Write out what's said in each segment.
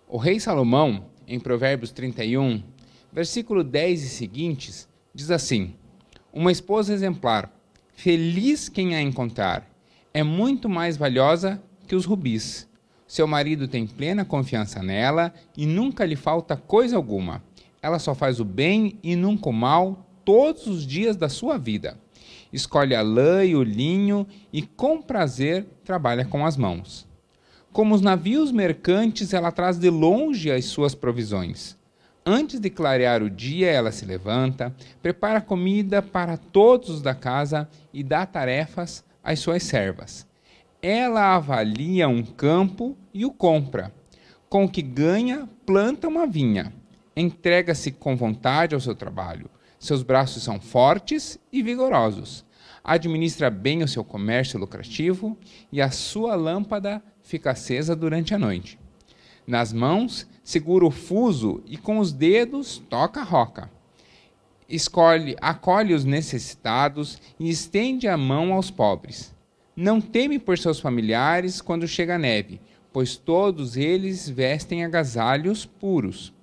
O rei Salomão, em Provérbios 31, versículo 10 e seguintes, diz assim: uma esposa exemplar, feliz quem a encontrar, é muito mais valiosa que os rubis. Seu marido tem plena confiança nela e nunca lhe falta coisa alguma. Ela só faz o bem e nunca o mal todos os dias da sua vida. Escolhe a lã e o linho e com prazer trabalha com as mãos. Como os navios mercantes, ela traz de longe as suas provisões. Antes de clarear o dia, ela se levanta, prepara comida para todos os da casa e dá tarefas às suas servas. Ela avalia um campo e o compra. Com o que ganha, planta uma vinha. Entrega-se com vontade ao seu trabalho. Seus braços são fortes e vigorosos. Administra bem o seu comércio lucrativo e a sua lâmpada fica acesa durante a noite. Nas mãos, segura o fuso e com os dedos toca a roca. Acolhe os necessitados e estende a mão aos pobres. Não teme por seus familiares quando chega a neve, pois todos eles vestem agasalhos puros.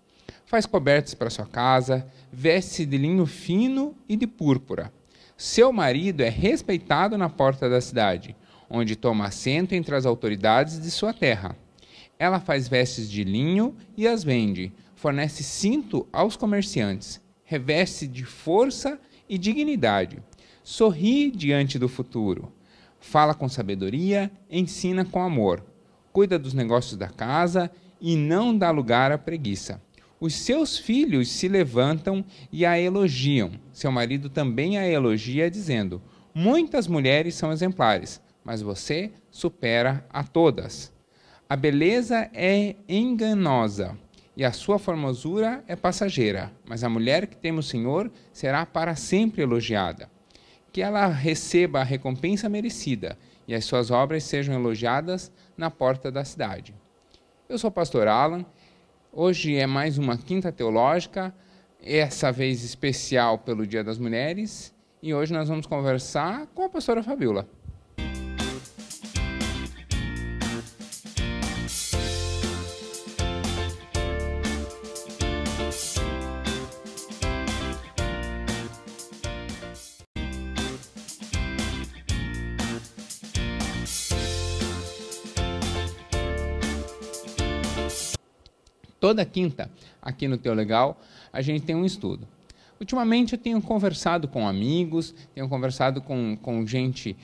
Faz cobertas para sua casa, veste-se de linho fino e de púrpura. Seu marido é respeitado na porta da cidade, onde toma assento entre as autoridades de sua terra. Ela faz vestes de linho e as vende, fornece cinto aos comerciantes, reveste de força e dignidade, sorri diante do futuro, fala com sabedoria, ensina com amor, cuida dos negócios da casa e não dá lugar à preguiça. Os seus filhos se levantam e a elogiam. Seu marido também a elogia, dizendo: muitas mulheres são exemplares, mas você supera a todas. A beleza é enganosa e a sua formosura é passageira, mas a mulher que teme o Senhor será para sempre elogiada. Que ela receba a recompensa merecida e as suas obras sejam elogiadas na porta da cidade. Eu sou o pastor Alan. Hoje é mais uma Quinta Teológica, essa vez especial pelo Dia das Mulheres, e hoje nós vamos conversar com a pastora Fabíola. Toda quinta, aqui no Teu Legal, a gente tem um estudo. Ultimamente eu tenho conversado com amigos, tenho conversado com gente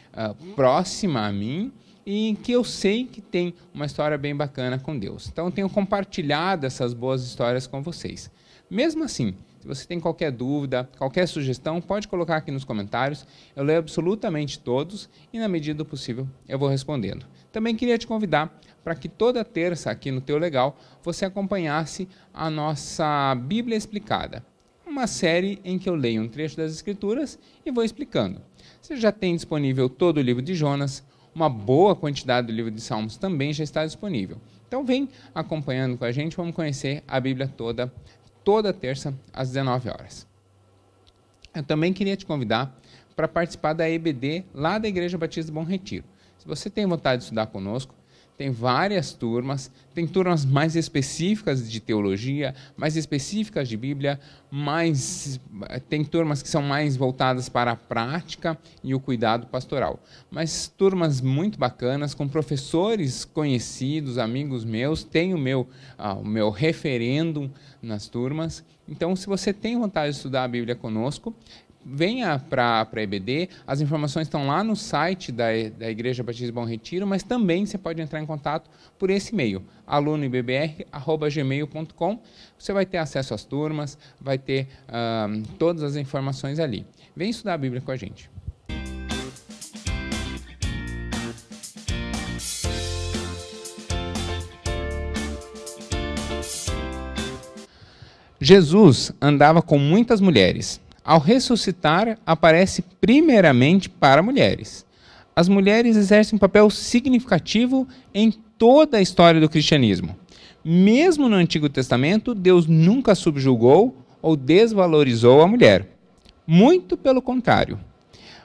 próxima a mim e que eu sei que tem uma história bem bacana com Deus. Então eu tenho compartilhado essas boas histórias com vocês. Mesmo assim, se você tem qualquer dúvida, qualquer sugestão, pode colocar aqui nos comentários. Eu leio absolutamente todos e, na medida do possível, eu vou respondendo. Também queria te convidar para que toda terça aqui no Teu Legal você acompanhasse a nossa Bíblia Explicada, uma série em que eu leio um trecho das Escrituras e vou explicando. Você já tem disponível todo o livro de Jonas, uma boa quantidade do livro de Salmos também já está disponível. Então vem acompanhando com a gente, vamos conhecer a Bíblia toda terça às 19 horas. Eu também queria te convidar para participar da EBD lá da Igreja Batista do Bom Retiro. Se você tem vontade de estudar conosco, tem várias turmas, tem turmas mais específicas de teologia, mais específicas de Bíblia, tem turmas que são mais voltadas para a prática e o cuidado pastoral. Mas turmas muito bacanas, com professores conhecidos, amigos meus, tem o meu referêndum nas turmas. Então, se você tem vontade de estudar a Bíblia conosco, venha para a EBD, as informações estão lá no site da Igreja Batista Bom Retiro, mas também você pode entrar em contato por esse e-mail, alunoibbr@gmail.com. Você vai ter acesso às turmas, vai ter todas as informações ali. Vem estudar a Bíblia com a gente. Jesus andava com muitas mulheres. Ao ressuscitar, aparece primeiramente para mulheres. As mulheres exercem um papel significativo em toda a história do cristianismo. Mesmo no Antigo Testamento, Deus nunca subjugou ou desvalorizou a mulher. Muito pelo contrário.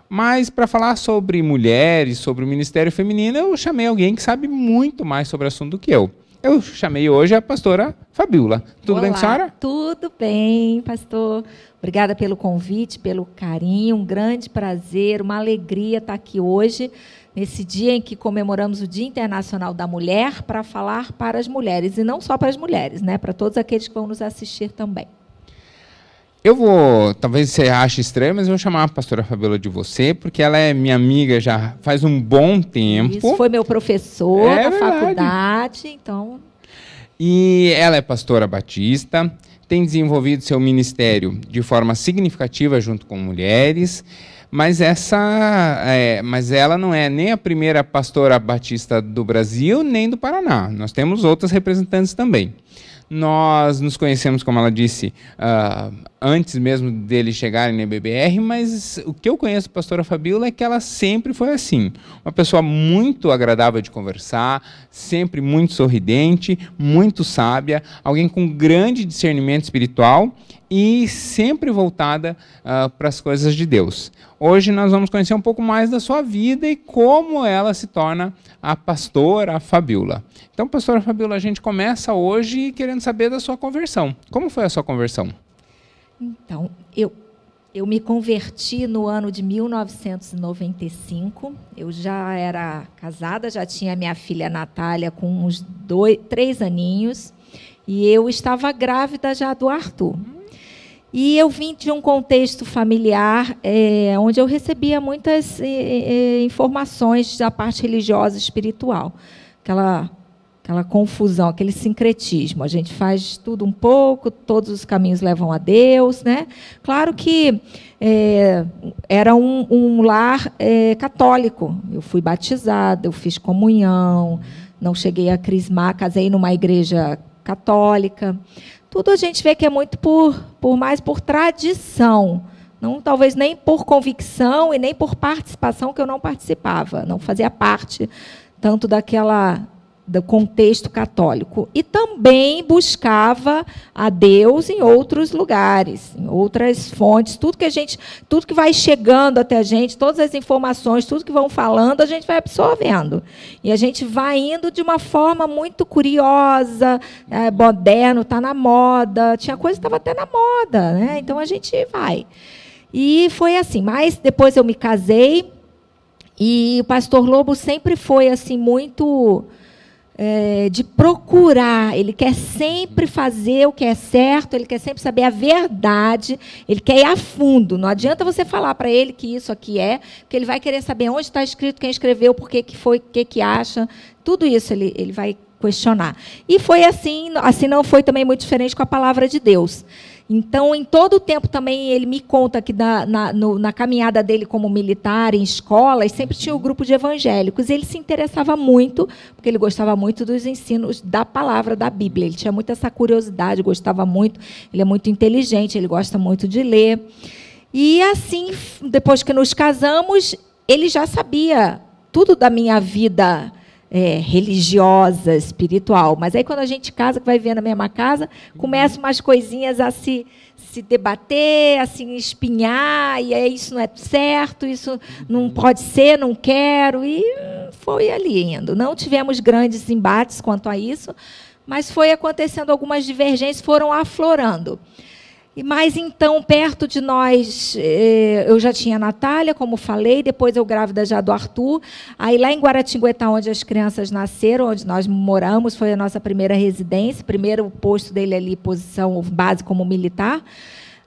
Mas para falar sobre mulheres, sobre o ministério feminino, eu chamei alguém que sabe muito mais sobre o assunto do que eu. Eu chamei hoje a pastora Fabíola. Tudo bem com a senhora? Tudo bem, pastor. Obrigada pelo convite, pelo carinho, um grande prazer, uma alegria estar aqui hoje, nesse dia em que comemoramos o Dia Internacional da Mulher, para falar para as mulheres, e não só para as mulheres, né, para todos aqueles que vão nos assistir também. Eu vou, talvez você ache estranho, mas eu vou chamar a pastora Fabíola de você, porque ela é minha amiga já faz um bom tempo. Isso, foi meu professor na faculdade, então... E ela é pastora batista, tem desenvolvido seu ministério de forma significativa junto com mulheres, mas ela não é nem a primeira pastora batista do Brasil, nem do Paraná. Nós temos outras representantes também. Nós nos conhecemos, como ela disse, antes mesmo deles chegarem na EBBR, mas o que eu conheço da pastora Fabíola é que ela sempre foi assim, uma pessoa muito agradável de conversar, sempre muito sorridente, muito sábia, alguém com grande discernimento espiritual e sempre voltada para as coisas de Deus. Hoje nós vamos conhecer um pouco mais da sua vida e como ela se torna a pastora Fabíola. Então, pastora Fabíola, a gente começa hoje querendo saber da sua conversão. Como foi a sua conversão? Então, eu me converti no ano de 1995. Eu já era casada, já tinha minha filha Natália com uns 3 aninhos. E eu estava grávida já do Arthur. E eu vim de um contexto familiar onde eu recebia muitas informações da parte religiosa e espiritual. Aquela confusão, aquele sincretismo. A gente faz tudo um pouco, todos os caminhos levam a Deus, né? Claro que era um lar católico. Eu fui batizada, eu fiz comunhão, não cheguei a crismar, casei numa igreja católica. Tudo a gente vê que é muito mais por tradição, não, talvez nem por convicção e nem por participação, que eu não participava, não fazia parte tanto do contexto católico. E também buscava a Deus em outros lugares, em outras fontes. Tudo que vai chegando até a gente, todas as informações, tudo que vão falando, a gente vai absorvendo. E a gente vai indo de uma forma muito curiosa, moderno, está na moda. Tinha coisa que estava até na moda, né? Então a gente vai. E foi assim. Mas depois eu me casei e o pastor Lobo sempre foi assim muito... de procurar, ele quer sempre fazer o que é certo, ele quer sempre saber a verdade, ele quer ir a fundo. Não adianta você falar para ele que isso aqui porque ele vai querer saber onde está escrito, quem escreveu, por que foi, o que acha, tudo isso ele vai questionar. E foi assim não foi também muito diferente com a palavra de Deus. Então, em todo o tempo também, ele me conta que na caminhada dele como militar, em escolas, sempre tinha um grupo de evangélicos. Ele se interessava muito, porque ele gostava muito dos ensinos da palavra da Bíblia. Ele tinha muita essa curiosidade, gostava muito. Ele é muito inteligente, ele gosta muito de ler. E assim, depois que nos casamos, ele já sabia tudo da minha vida religiosa, espiritual. Mas aí, quando a gente casa, que vai viver na mesma casa, começam umas coisinhas a se debater, a se espinhar, e aí isso não é certo, isso não pode ser, não quero, e foi ali indo. Não tivemos grandes embates quanto a isso, mas foi acontecendo algumas divergências, foram aflorando. Mas, então, perto de nós, eu já tinha a Natália, como falei, depois eu grávida já do Arthur. Aí, lá em Guaratinguetá, onde as crianças nasceram, onde nós moramos, foi a nossa primeira residência, primeiro posto dele ali, posição base como militar.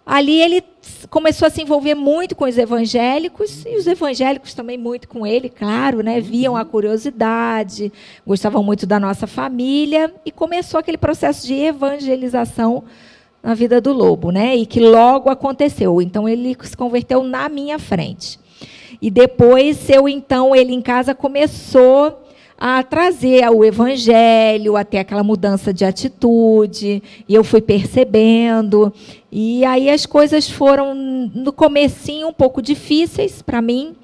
Ali ele começou a se envolver muito com os evangélicos, e os evangélicos também muito com ele, claro, né? Viam a curiosidade, gostavam muito da nossa família, e começou aquele processo de evangelização na vida do Lobo, né? E que logo aconteceu. Então, ele se converteu na minha frente. E depois, ele em casa começou a trazer o evangelho, até aquela mudança de atitude, e eu fui percebendo. E aí as coisas foram, no comecinho, um pouco difíceis para mim,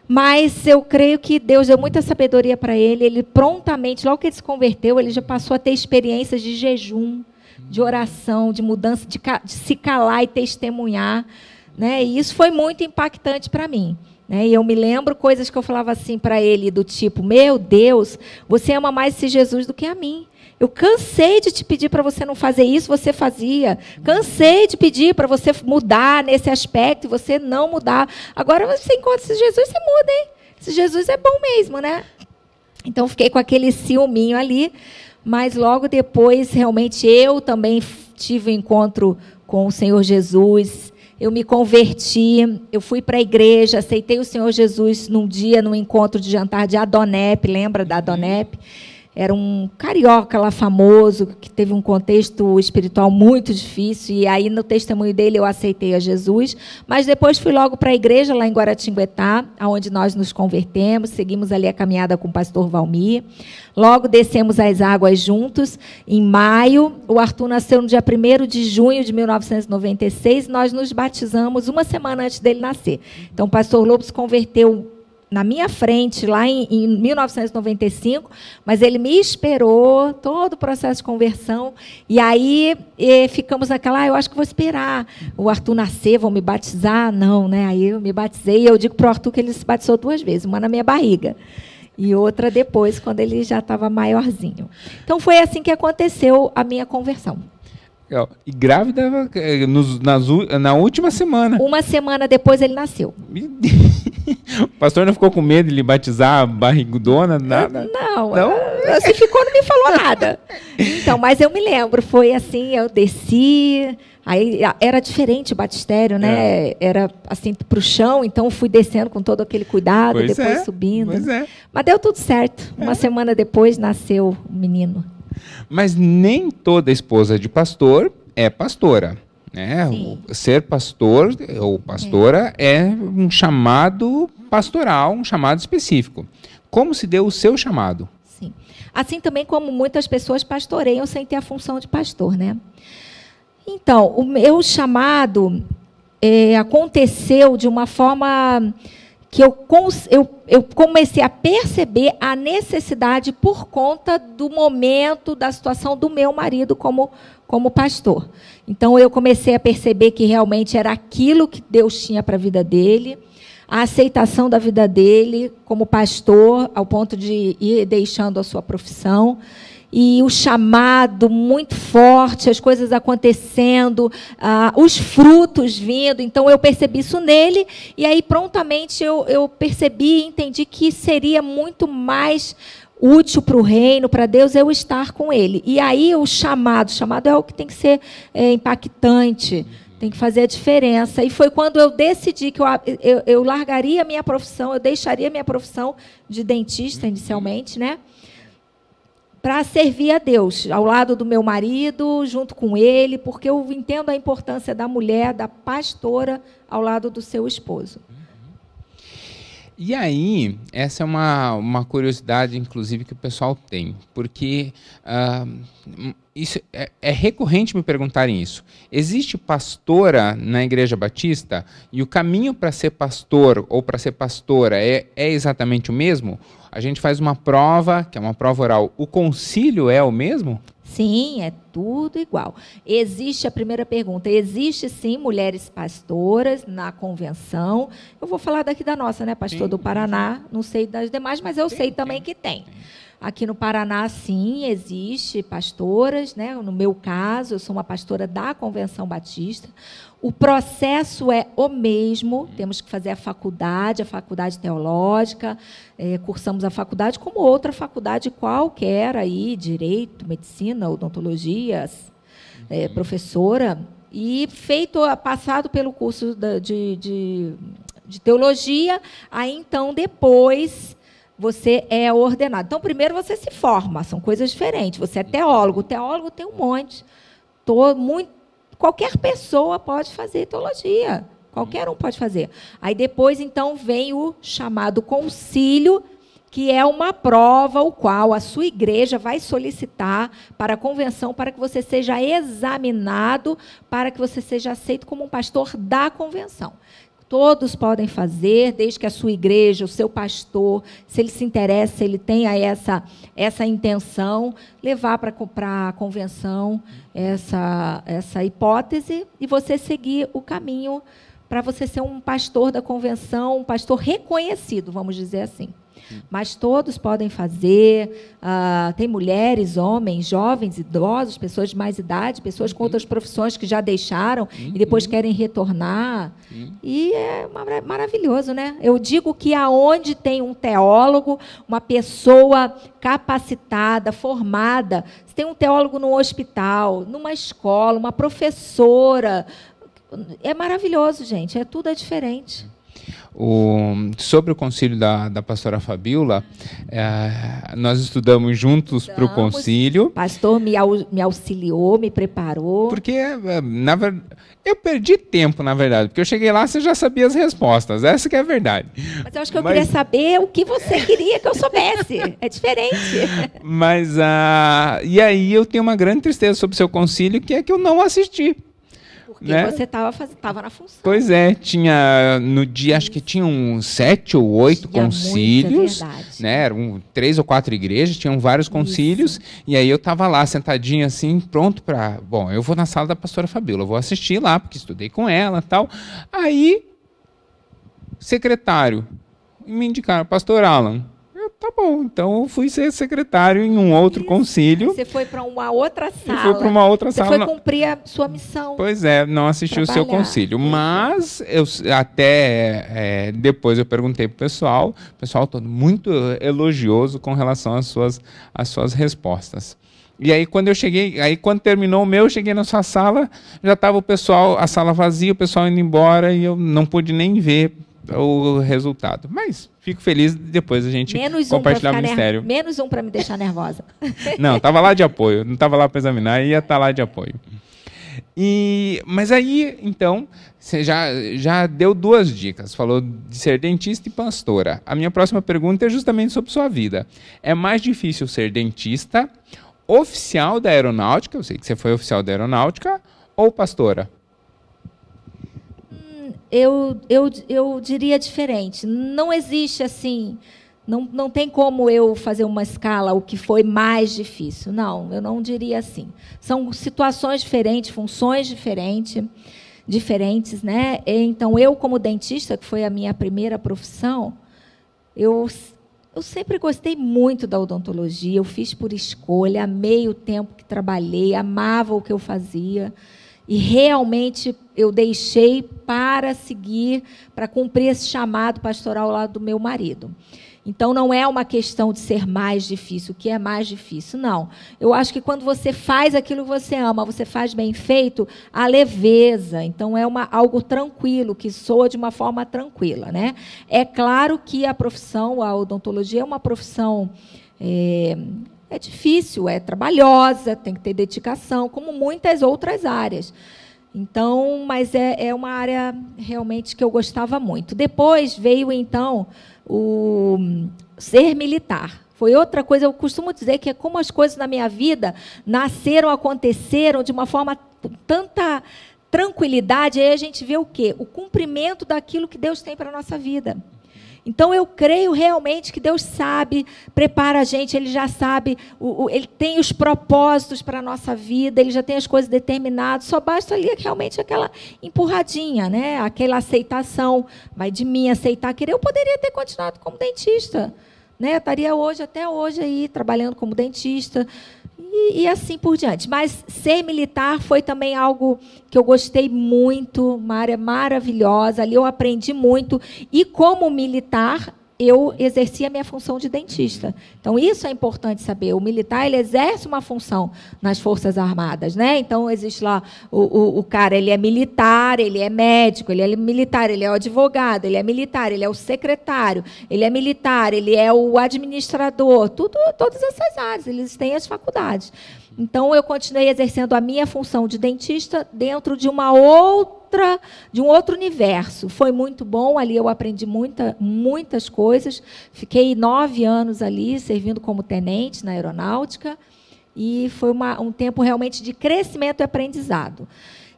mas eu creio que Deus deu muita sabedoria para ele. Ele prontamente, logo que ele se converteu, ele já passou a ter experiências de jejum, de oração, de mudança, de se calar e testemunhar, né? E isso foi muito impactante para mim, né? E eu me lembro coisas que eu falava assim para ele, do tipo: meu Deus, você ama mais esse Jesus do que a mim. Eu cansei de te pedir para você não fazer isso, você fazia. Cansei de pedir para você mudar nesse aspecto e você não mudar. Agora você encontra esse Jesus, você muda, hein? Esse Jesus é bom mesmo, né? Então, fiquei com aquele ciúminho ali, mas logo depois, realmente, eu também tive um encontro com o Senhor Jesus. Eu me converti, eu fui para a igreja, aceitei o Senhor Jesus num dia, num encontro de jantar de Adonep, lembra da Adonep? Era um carioca lá famoso, que teve um contexto espiritual muito difícil, e aí no testemunho dele eu aceitei a Jesus, mas depois fui logo para a igreja lá em Guaratinguetá, onde nós nos convertemos, seguimos ali a caminhada com o pastor Valmir, logo descemos as águas juntos, em maio, o Arthur nasceu no dia 1º de junho de 1996, nós nos batizamos uma semana antes dele nascer. Então o pastor Lobo se converteu na minha frente, lá em 1995, mas ele me esperou, todo o processo de conversão, e aí ficamos naquela, eu acho que vou esperar o Arthur nascer, vão me batizar, não, né? Aí eu me batizei, e eu digo para o Arthur que ele se batizou 2 vezes, uma na minha barriga, e outra depois, quando ele já estava maiorzinho. Então, foi assim que aconteceu a minha conversão. E grávida na última semana. Uma semana depois ele nasceu. O pastor não ficou com medo de lhe batizar a barrigudona? Nada? Não. Se ficou, não me falou nada. Então, mas eu me lembro, foi assim, eu desci, aí era diferente o batistério, né? Era assim para o chão, então fui descendo com todo aquele cuidado, depois subindo. Mas deu tudo certo. Uma semana depois nasceu o menino. Mas nem toda esposa de pastor é pastora, né? Ser pastor ou pastora é um chamado pastoral, um chamado específico. Como se deu o seu chamado? Sim. Assim também como muitas pessoas pastoreiam sem ter a função de pastor, né? Então, o meu chamado aconteceu de uma forma que eu comecei a perceber a necessidade por conta do momento, da situação do meu marido como pastor. Então, eu comecei a perceber que realmente era aquilo que Deus tinha para a vida dele, a aceitação da vida dele como pastor, ao ponto de ir deixando a sua profissão, e o chamado muito forte, as coisas acontecendo, os frutos vindo. Então, eu percebi isso nele, e aí, prontamente, eu percebi e entendi que seria muito mais útil para o reino, para Deus, eu estar com ele. E aí, o chamado é o que tem que ser impactante, tem que fazer a diferença. E foi quando eu decidi que eu largaria a minha profissão, eu deixaria a minha profissão de dentista, inicialmente, né? Para servir a Deus, ao lado do meu marido, junto com ele, porque eu entendo a importância da mulher, da pastora, ao lado do seu esposo. E aí, essa é uma curiosidade, inclusive, que o pessoal tem, porque isso é recorrente me perguntarem isso. Existe pastora na Igreja Batista e o caminho para ser pastor ou para ser pastora é exatamente o mesmo? A gente faz uma prova, que é uma prova oral. O concílio é o mesmo? Sim, é tudo igual. Existe a primeira pergunta. Existe, sim, mulheres pastoras na convenção. Eu vou falar daqui da nossa, né, pastor do Paraná. Não sei das demais, mas eu sei também que tem. Aqui no Paraná, sim, existe pastoras, né? No meu caso, eu sou uma pastora da Convenção Batista. O processo é o mesmo, temos que fazer a faculdade teológica, cursamos a faculdade como outra faculdade qualquer, aí, direito, medicina, odontologia, professora, e passado pelo curso de teologia, aí então depois você é ordenado. Então, primeiro você se forma, são coisas diferentes. Você é teólogo, teólogo tem um monte. Qualquer pessoa pode fazer teologia, qualquer um pode fazer. Aí depois, então, vem o chamado concílio, que é uma prova, o qual a sua igreja vai solicitar para a convenção, para que você seja examinado, para que você seja aceito como um pastor da convenção. Todos podem fazer, desde que a sua igreja, o seu pastor, se ele se interessa, se ele tenha essa intenção, levar para a convenção essa hipótese e você seguir o caminho para você ser um pastor da convenção, um pastor reconhecido, vamos dizer assim. Mas todos podem fazer. Tem mulheres, homens, jovens, idosos, pessoas de mais idade, pessoas com outras profissões que já deixaram e depois querem retornar. E é maravilhoso, né? Eu digo que aonde tem um teólogo, uma pessoa capacitada, formada, se tem um teólogo no hospital, numa escola, uma professora, é maravilhoso, gente. Tudo é diferente. Sobre o concílio da pastora Fabíola, nós estudamos juntos para o concílio. O pastor me auxiliou, me preparou. Porque, na verdade, eu perdi tempo, na verdade, porque eu cheguei lá, você já sabia as respostas, essa que é a verdade. Mas eu acho que eu queria saber o que você queria que eu soubesse, é diferente. Mas, e aí eu tenho uma grande tristeza sobre o seu concílio, que é que eu não assisti. Porque você estava na função. Pois é, tinha no dia, acho que tinham 7 ou 8 concílios, né? Eram 3 ou 4 igrejas, tinham vários concílios, e aí eu estava lá sentadinho assim, pronto para, bom, eu vou na sala da pastora Fabíola, eu vou assistir lá, porque estudei com ela e tal. Aí, secretário, me indicaram, pastor Alan. Tá bom, então eu fui ser secretário em um outro concílio. Você foi para uma outra sala. Foi para uma outra sala. Você foi cumprir a sua missão. Pois é, não assisti o seu concílio. Mas eu até depois eu perguntei para o pessoal todo muito elogioso com relação às suas respostas. E aí quando terminou o meu, eu cheguei na sua sala, já estava a sala vazia, o pessoal indo embora e eu não pude nem ver o resultado. Mas fico feliz depois a gente compartilhar o mistério. Menos um para me deixar nervosa. Não, estava lá de apoio. Não estava lá para examinar, ia estar lá de apoio. Mas aí, então, você já deu 2 dicas. Falou de ser dentista e pastora. A minha próxima pergunta é justamente sobre sua vida. É mais difícil ser dentista, oficial da aeronáutica, eu sei que você foi oficial da aeronáutica, ou pastora? Eu diria diferente. Não existe assim, não tem como eu fazer uma escala o que foi mais difícil. Não, eu não diria assim. São situações diferentes, funções diferentes, né? Então, eu como dentista, que foi a minha primeira profissão, eu sempre gostei muito da odontologia, eu fiz por escolha, amei o tempo que trabalhei, amava o que eu fazia. E realmente eu deixei para seguir, para cumprir esse chamado pastoral lá do meu marido. Então, não é uma questão de ser mais difícil, o que é mais difícil, não. Eu acho que quando você faz aquilo que você ama, você faz bem feito, a leveza. Então, é algo tranquilo, que soa de uma forma tranquila, né? É claro que a odontologia é uma profissão... É difícil, é trabalhosa, tem que ter dedicação, como muitas outras áreas. Então, mas é uma área realmente que eu gostava muito. Depois veio, então, o ser militar. Foi outra coisa, eu costumo dizer que é como as coisas na minha vida nasceram, aconteceram de uma forma com tanta tranquilidade, aí a gente vê o quê? O cumprimento daquilo que Deus tem para a nossa vida. Então, eu creio realmente que Deus sabe, prepara a gente, Ele já sabe, Ele tem os propósitos para a nossa vida, Ele já tem as coisas determinadas, só basta ali realmente aquela empurradinha, né? Aquela aceitação, vai de mim aceitar, querer. Eu poderia ter continuado como dentista, né? Eu estaria até hoje aí, trabalhando como dentista, e assim por diante. Mas ser militar foi também algo que eu gostei muito, uma área maravilhosa, ali eu aprendi muito, e como militar, eu exercia a minha função de dentista. Então, isso é importante saber. O militar, ele exerce uma função nas Forças Armadas, né? Então, existe lá o cara, ele é militar, ele é médico, ele é militar, ele é o advogado, ele é militar, ele é o secretário, ele é militar, ele é o administrador, todas essas áreas, eles têm as faculdades. Então, eu continuei exercendo a minha função de dentista dentro de um outro universo. Foi muito bom, ali eu aprendi muitas coisas. Fiquei 9 anos ali, servindo como tenente na aeronáutica, e foi um tempo realmente de crescimento e aprendizado.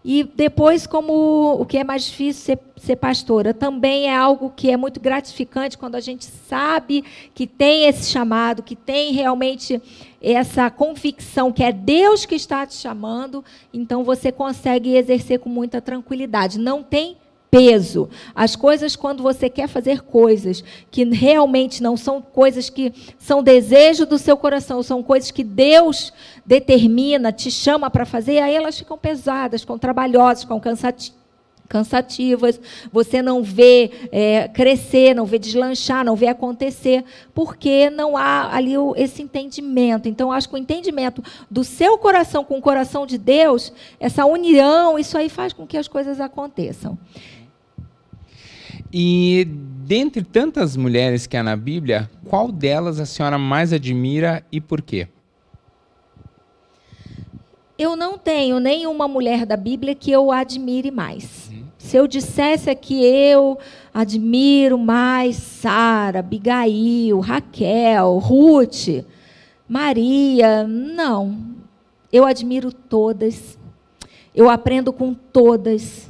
E depois, como o que é mais difícil ser pastora, também é algo que é muito gratificante quando a gente sabe que tem esse chamado, que tem realmente essa convicção que é Deus que está te chamando, então você consegue exercer com muita tranquilidade. Não tem peso. As coisas, quando você quer fazer coisas que realmente não são coisas que são desejo do seu coração, são coisas que Deus determina, te chama para fazer, aí elas ficam pesadas, ficam trabalhosas, ficam cansativas, você não vê crescer, não vê deslanchar, não vê acontecer, porque não há ali esse entendimento. Então, acho que o entendimento do seu coração com o coração de Deus, essa união, isso aí faz com que as coisas aconteçam. E, dentre tantas mulheres que há na Bíblia, qual delas a senhora mais admira e por quê? Eu não tenho nenhuma mulher da Bíblia que eu admire mais. Se eu dissesse aqui, eu admiro mais Sara, Abigail, Raquel, Ruth, Maria, não. Eu admiro todas. Eu aprendo com todas.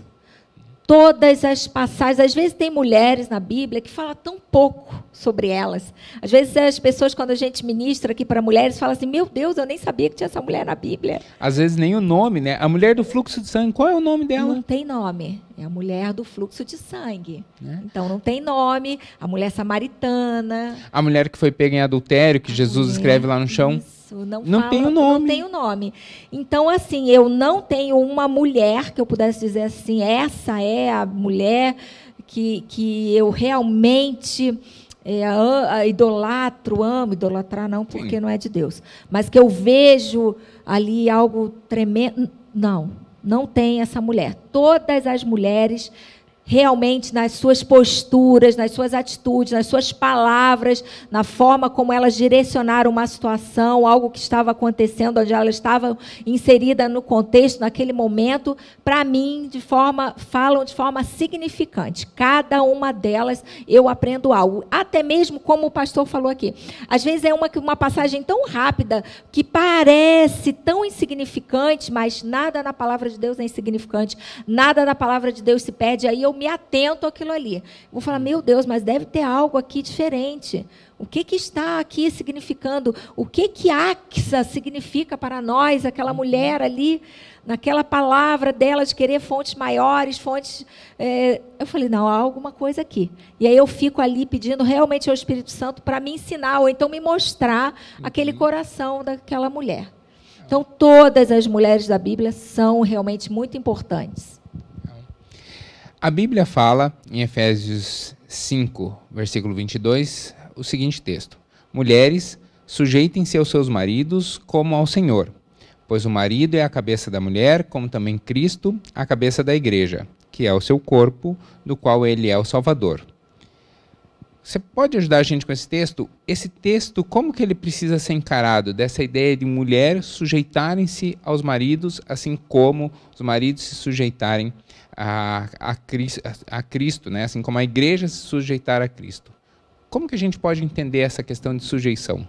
Todas as passagens. Às vezes tem mulheres na Bíblia que falam tão pouco sobre elas. Às vezes as pessoas, quando a gente ministra aqui para mulheres, falam assim, meu Deus, eu nem sabia que tinha essa mulher na Bíblia. Às vezes nem o nome, né? A mulher do fluxo de sangue, qual é o nome dela? Não tem nome. É a mulher do fluxo de sangue. Então não tem nome. A mulher samaritana. A mulher que foi pega em adultério, que Jesus escreve lá no chão. Isso. Não tem o nome. Não tem o nome. Então, assim, eu não tenho uma mulher que eu pudesse dizer assim, essa é a mulher que eu realmente idolatro, amo. Idolatrar não, porque Sim. não é de Deus. Mas que eu vejo ali algo tremendo. Não tem essa mulher. Todas as mulheres realmente nas suas posturas, nas suas atitudes, nas suas palavras, na forma como elas direcionaram uma situação, algo que estava acontecendo, onde elas estavam inseridas no contexto, naquele momento, para mim, falam de forma significante. Cada uma delas eu aprendo algo. Até mesmo, como o pastor falou aqui, às vezes é uma passagem tão rápida que parece tão insignificante, mas nada na palavra de Deus é insignificante, nada na palavra de Deus se perde, aí eu me atento àquilo ali. Vou falar, meu Deus, mas deve ter algo aqui diferente. O que está aqui significando? O que Axa significa para nós, aquela mulher ali, naquela palavra dela de querer fontes maiores, fontes... Eu falei, não, há alguma coisa aqui. E aí eu fico ali pedindo realmente ao Espírito Santo para me ensinar, ou então me mostrar aquele coração daquela mulher. Então, todas as mulheres da Bíblia são realmente muito importantes. A Bíblia fala, em Efésios 5, versículo 22, o seguinte texto: mulheres, sujeitem-se aos seus maridos como ao Senhor, pois o marido é a cabeça da mulher, como também Cristo, a cabeça da igreja, que é o seu corpo, do qual ele é o Salvador. Você pode ajudar a gente com esse texto? Esse texto, como que ele precisa ser encarado? Dessa ideia de mulheres sujeitarem-se aos maridos, assim como os maridos se sujeitarem a Cristo, né? Assim como a igreja se sujeitar a Cristo. Como que a gente pode entender essa questão de sujeição?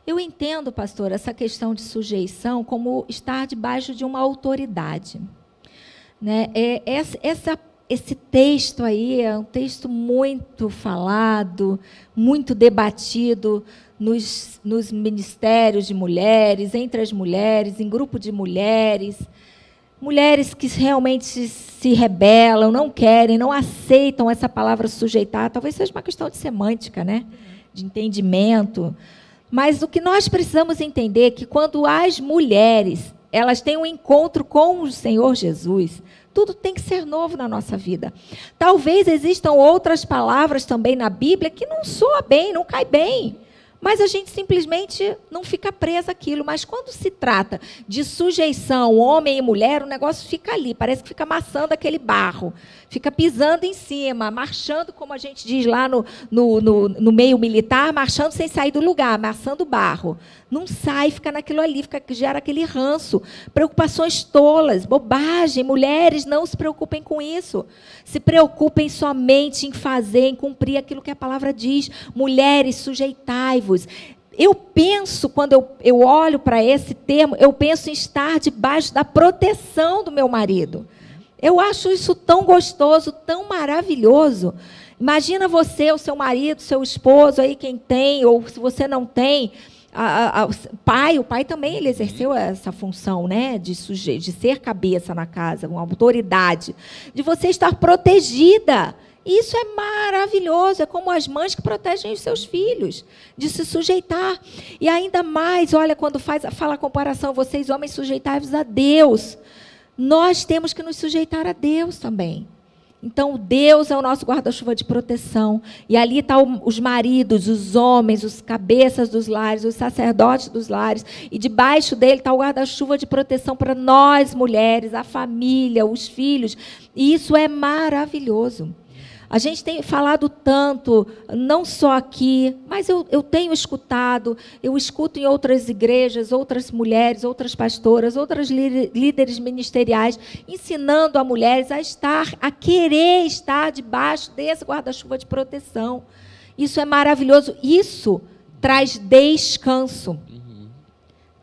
Eu entendo, pastor, essa questão de sujeição como estar debaixo de uma autoridade. Né? Esse texto aí é um texto muito falado, muito debatido nos ministérios de mulheres, entre as mulheres, em grupo de mulheres. Mulheres que realmente se rebelam, não querem, não aceitam essa palavra sujeitar. Talvez seja uma questão de semântica, né? De entendimento. Mas o que nós precisamos entender é que quando as mulheres elas têm um encontro com o Senhor Jesus, tudo tem que ser novo na nossa vida. Talvez existam outras palavras também na Bíblia que não soa bem, não cai bem. Mas a gente simplesmente não fica presa àquilo. Mas quando se trata de sujeição, homem e mulher, o negócio fica ali. Parece que fica amassando aquele barro. Fica pisando em cima, marchando, como a gente diz lá no meio militar, marchando sem sair do lugar, amassando barro. Não sai, fica naquilo ali, gera aquele ranço. Preocupações tolas, bobagem. Mulheres, não se preocupem com isso. Se preocupem somente em fazer, em cumprir aquilo que a palavra diz. Mulheres, sujeitai-vos. Eu penso, quando eu olho para esse termo, eu penso em estar debaixo da proteção do meu marido. Eu acho isso tão gostoso, tão maravilhoso. Imagina você, o seu marido, seu esposo, aí quem tem, ou se você não tem, o pai também ele exerceu essa função, né, de ser cabeça na casa, uma autoridade, de você estar protegida. Isso é maravilhoso, é como as mães que protegem os seus filhos, de se sujeitar. E ainda mais, olha, quando fala a comparação, vocês homens sujeitai-vos a Deus. Nós temos que nos sujeitar a Deus também. Então, Deus é o nosso guarda-chuva de proteção. E ali estão os maridos, os homens, os cabeças dos lares, os sacerdotes dos lares. E debaixo dele está o guarda-chuva de proteção para nós, mulheres, a família, os filhos. E isso é maravilhoso. A gente tem falado tanto, não só aqui, mas eu tenho escutado, eu escuto em outras igrejas, outras mulheres, outras pastoras, outras líderes ministeriais, ensinando a mulheres a querer estar debaixo desse guarda-chuva de proteção. Isso é maravilhoso. Isso traz descanso.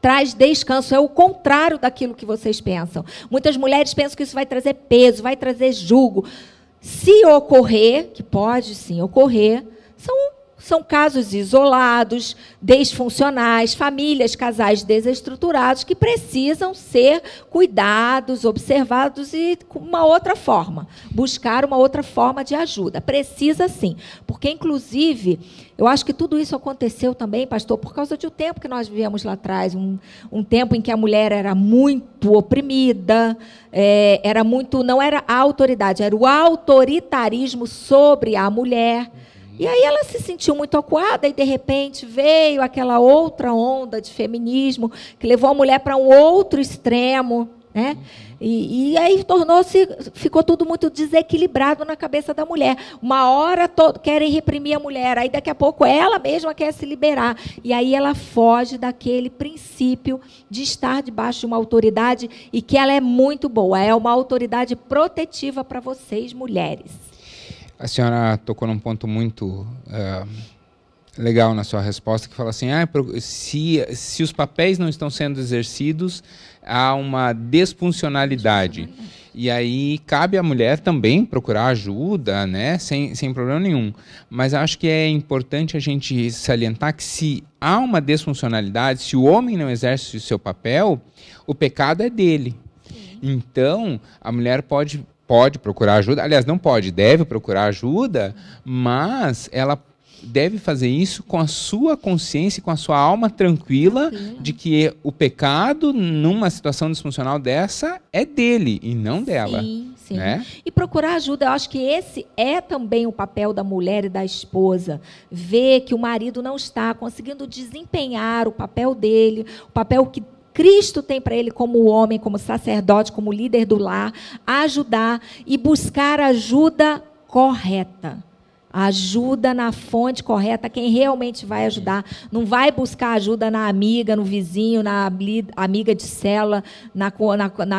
Traz descanso, é o contrário daquilo que vocês pensam. Muitas mulheres pensam que isso vai trazer peso, vai trazer jugo. Se ocorrer, que pode sim ocorrer, são casos isolados, disfuncionais, famílias, casais desestruturados que precisam ser cuidados, observados e com uma outra forma, buscar uma outra forma de ajuda. Precisa sim, porque, inclusive, eu acho que tudo isso aconteceu também, pastor, por causa do tempo que nós vivemos lá atrás, um tempo em que a mulher era muito oprimida, não era a autoridade, era o autoritarismo sobre a mulher. E aí ela se sentiu muito acuada e, de repente, veio aquela outra onda de feminismo que levou a mulher para um outro extremo, né? E aí ficou tudo muito desequilibrado na cabeça da mulher. Uma hora querem reprimir a mulher, aí daqui a pouco ela mesma quer se liberar. E aí ela foge daquele princípio de estar debaixo de uma autoridade e que ela é muito boa, é uma autoridade protetiva para vocês, mulheres. A senhora tocou num ponto muito legal na sua resposta, que fala assim, se os papéis não estão sendo exercidos, há uma disfuncionalidade. E aí cabe à mulher também procurar ajuda, né, sem problema nenhum. Mas acho que é importante a gente salientar que se há uma disfuncionalidade, se o homem não exerce o seu papel, o pecado é dele. Sim. Então, a mulher pode procurar ajuda, aliás, não pode, deve procurar ajuda, mas ela deve fazer isso com a sua consciência, com a sua alma tranquila, de que o pecado, numa situação disfuncional dessa, é dele e não dela. Sim, sim. Né? E procurar ajuda, eu acho que esse é também o papel da mulher e da esposa, ver que o marido não está conseguindo desempenhar o papel dele, o papel que Cristo tem para ele como homem, como sacerdote, como líder do lar, ajudar e buscar ajuda correta. Ajuda na fonte correta, quem realmente vai ajudar. Não vai buscar ajuda na amiga, no vizinho, na amiga de célula, na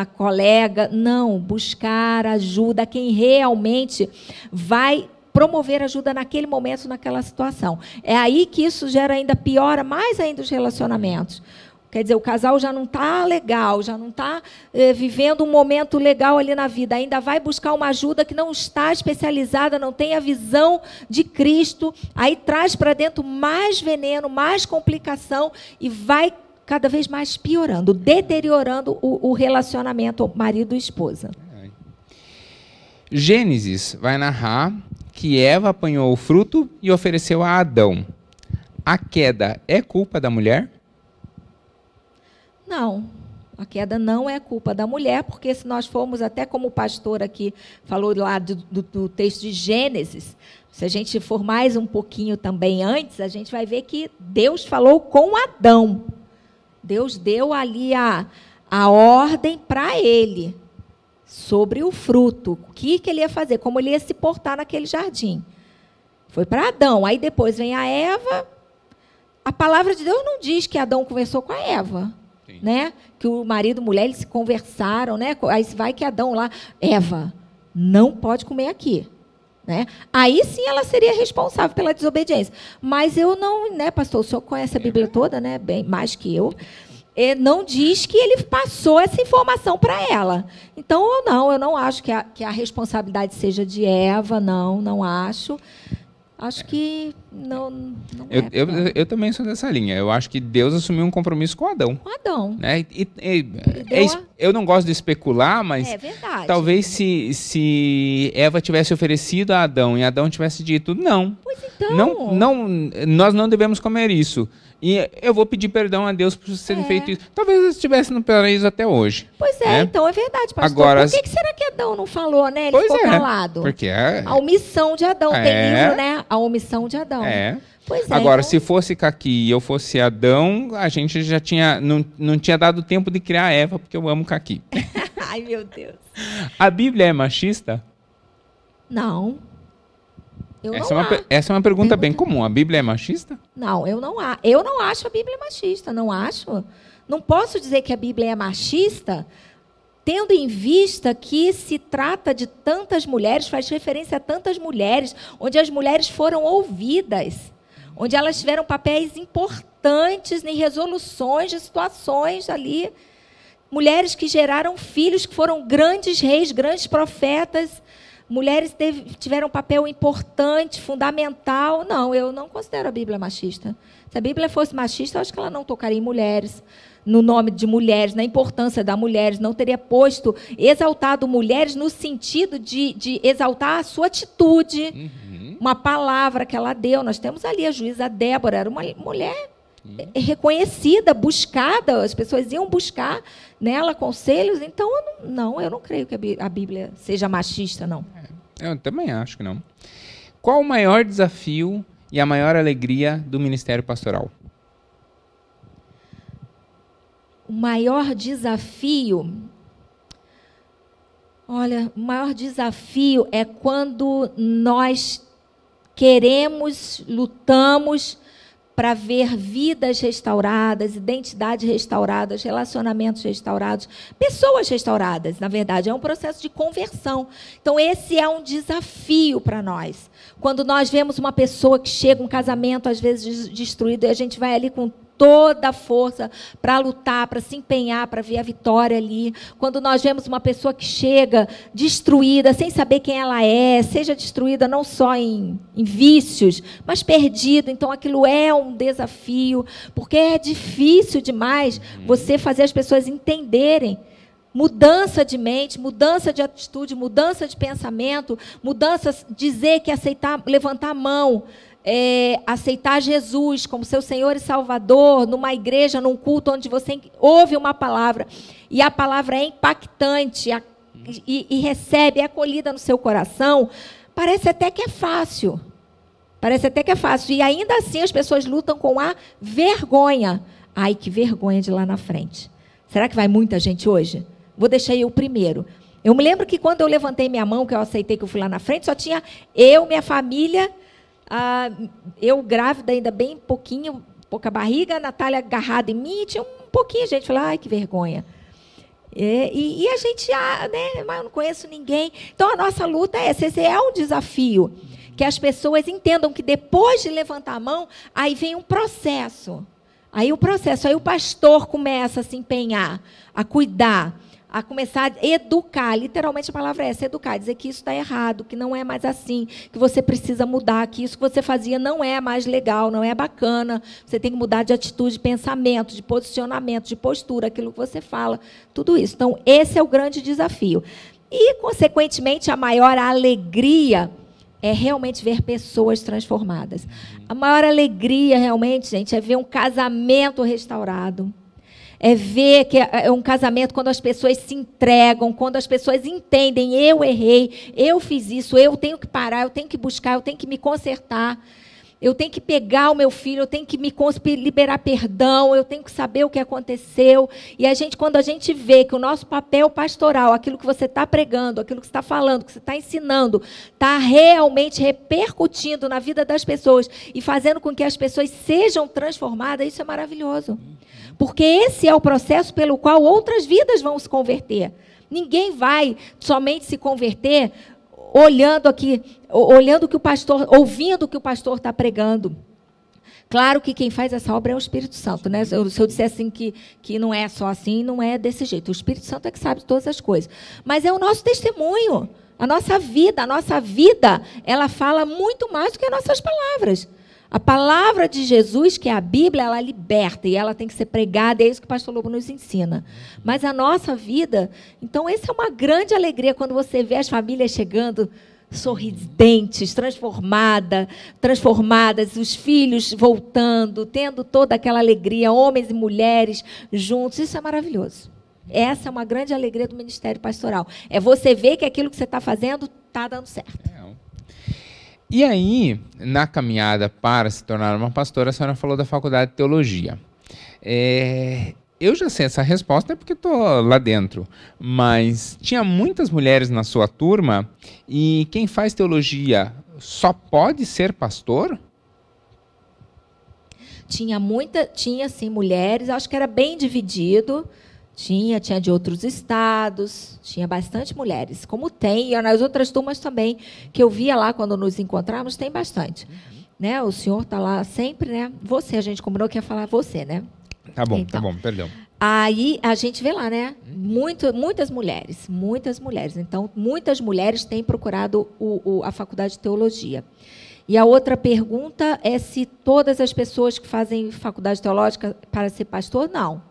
colega. Não, buscar ajuda quem realmente vai promover ajuda naquele momento, naquela situação. É aí que isso piora mais ainda os relacionamentos. Quer dizer, o casal já não está legal, já não está vivendo um momento legal ali na vida. Ainda vai buscar uma ajuda que não está especializada, não tem a visão de Cristo. Aí traz para dentro mais veneno, mais complicação e vai cada vez mais piorando, deteriorando o relacionamento marido e esposa. Gênesis vai narrar que Eva apanhou o fruto e ofereceu a Adão. A queda é culpa da mulher? Não, a queda não é culpa da mulher, porque se nós formos, até como o pastor aqui falou lá do texto de Gênesis, se a gente for mais um pouquinho também antes, a gente vai ver que Deus falou com Adão. Deus deu ali a ordem para ele sobre o fruto, o que ele ia fazer, como ele ia se portar naquele jardim. Foi para Adão, aí depois vem a Eva. A palavra de Deus não diz que Adão conversou com a Eva. Né? Que o marido e a mulher eles se conversaram, né? Aí vai que Adão lá, Eva, não pode comer aqui. Né? Aí sim ela seria responsável pela desobediência. Mas eu não, né, pastor, o senhor conhece a Bíblia toda, né? Bem mais que eu. Não diz que ele passou essa informação para ela. Então, eu não acho que a responsabilidade seja de Eva, não acho. Acho que não eu também sou dessa linha. Eu acho que Deus assumiu um compromisso com Adão. Com Adão. Né? Eu não gosto de especular, mas verdade. talvez se Eva tivesse oferecido a Adão e Adão tivesse dito não. Pois então. Nós não devemos comer isso. E eu vou pedir perdão a Deus por ter feito isso. Talvez eu estivesse no paraíso até hoje. Pois né? Então é verdade, pastor. Agora, por que será que Adão não falou, né? Ele ficou calado. Porque a omissão de Adão. Tem livro, né? A omissão de Adão. Pois Agora, então... se fosse Caqui e eu fosse Adão, a gente já tinha... Não tinha dado tempo de criar Eva, porque eu amo Caqui. Ai, meu Deus. A Bíblia é machista? Não. Essa é uma pergunta bem comum. A Bíblia é machista? Não, eu não acho a Bíblia machista. Não acho. Não posso dizer que a Bíblia é machista, tendo em vista que se trata de tantas mulheres, faz referência a tantas mulheres, onde as mulheres foram ouvidas, onde elas tiveram papéis importantes em resoluções de situações ali. Mulheres que geraram filhos, que foram grandes reis, grandes profetas. Mulheres tiveram um papel importante, fundamental. Não, eu não considero a Bíblia machista. Se a Bíblia fosse machista, eu acho que ela não tocaria em mulheres, no nome de mulheres, na importância das mulheres, não teria exaltado mulheres no sentido de exaltar a sua atitude, uma palavra que ela deu. Nós temos ali a juíza Débora, era uma mulher reconhecida, buscada, as pessoas iam buscar nela conselhos. Então, eu não creio que a Bíblia seja machista, não. Eu também acho que não. Qual o maior desafio e a maior alegria do ministério pastoral? O maior desafio... Olha, o maior desafio é quando nós queremos, lutamos para ver vidas restauradas, identidades restauradas, relacionamentos restaurados, pessoas restauradas, na verdade. É um processo de conversão. Então, esse é um desafio para nós. Quando nós vemos uma pessoa que chega, um casamento, às vezes, destruído, e a gente vai ali com toda a força para lutar, para se empenhar, para ver a vitória ali. Quando nós vemos uma pessoa que chega destruída, sem saber quem ela é, seja destruída não só em vícios, mas perdida. Então, aquilo é um desafio, porque é difícil demais você fazer as pessoas entenderem. Mudança de mente, mudança de atitude, mudança de pensamento, mudança, dizer que aceitar, levantar a mão, aceitar Jesus como seu Senhor e Salvador, numa igreja, num culto onde você ouve uma palavra, e a palavra é impactante, e recebe, é acolhida no seu coração, parece até que é fácil. Parece até que é fácil. E ainda assim as pessoas lutam com a vergonha. Ai, que vergonha de lá na frente. Será que vai muita gente hoje? Vou deixar eu primeiro. Eu me lembro que quando eu levantei minha mão, que eu aceitei que eu fui lá na frente, só tinha eu, minha família, eu grávida ainda bem pouquinho, pouca barriga, a Natália agarrada em mim, tinha um pouquinho de gente. Falei, ai, que vergonha. E a gente, né, mas eu não conheço ninguém. Então, a nossa luta é essa. Esse é um desafio. Que as pessoas entendam que depois de levantar a mão, aí vem um processo. Aí o pastor começa a se empenhar, a cuidar, a começar a educar. Literalmente a palavra é essa, educar. Dizer que isso está errado, que não é mais assim, que você precisa mudar, que isso que você fazia não é mais legal, não é bacana. Você tem que mudar de atitude, de pensamento, de posicionamento, de postura, aquilo que você fala, tudo isso. Então, esse é o grande desafio. E, consequentemente, a maior alegria é realmente ver pessoas transformadas. A maior alegria, realmente, gente, é ver um casamento restaurado. É ver que é um casamento quando as pessoas se entregam, quando as pessoas entendem, eu errei, eu fiz isso, eu tenho que parar, eu tenho que buscar, eu tenho que me consertar. Eu tenho que pegar o meu filho, eu tenho que liberar perdão, eu tenho que saber o que aconteceu. E quando a gente vê que o nosso papel pastoral, aquilo que você está pregando, aquilo que você está falando, que você está ensinando, está realmente repercutindo na vida das pessoas e fazendo com que as pessoas sejam transformadas, isso é maravilhoso. Porque esse é o processo pelo qual outras vidas vão se converter. Ninguém vai somente se converter olhando o que o pastor, ouvindo o que o pastor está pregando. Claro que quem faz essa obra é o Espírito Santo, né? Se eu disser assim que não é só assim, não é desse jeito. O Espírito Santo é que sabe todas as coisas. Mas é o nosso testemunho. A nossa vida, ela fala muito mais do que as nossas palavras. A palavra de Jesus, que é a Bíblia, ela liberta e ela tem que ser pregada, é isso que o pastor Lobo nos ensina. Mas a nossa vida, então essa é uma grande alegria quando você vê as famílias chegando sorridentes, transformadas, os filhos voltando, tendo toda aquela alegria, homens e mulheres juntos, isso é maravilhoso. Essa é uma grande alegria do ministério pastoral. É você ver que aquilo que você está fazendo está dando certo. E aí, na caminhada para se tornar uma pastora, a senhora falou da faculdade de teologia. Eu já sei essa resposta, porque estou lá dentro. Mas tinha muitas mulheres na sua turma e quem faz teologia só pode ser pastor? Tinha sim, mulheres, acho que era bem dividido. Tinha de outros estados, tinha bastante mulheres, como tem, e nas outras turmas também, que eu via lá quando nos encontramos, tem bastante. Né? O senhor está lá sempre, né? Você, a gente combinou que ia falar você, né? Tá bom, perdão. Aí a gente vê lá, né? Muitas mulheres. Então, muitas mulheres têm procurado a faculdade de teologia. E a outra pergunta é se todas as pessoas que fazem faculdade teológica para ser pastor, não.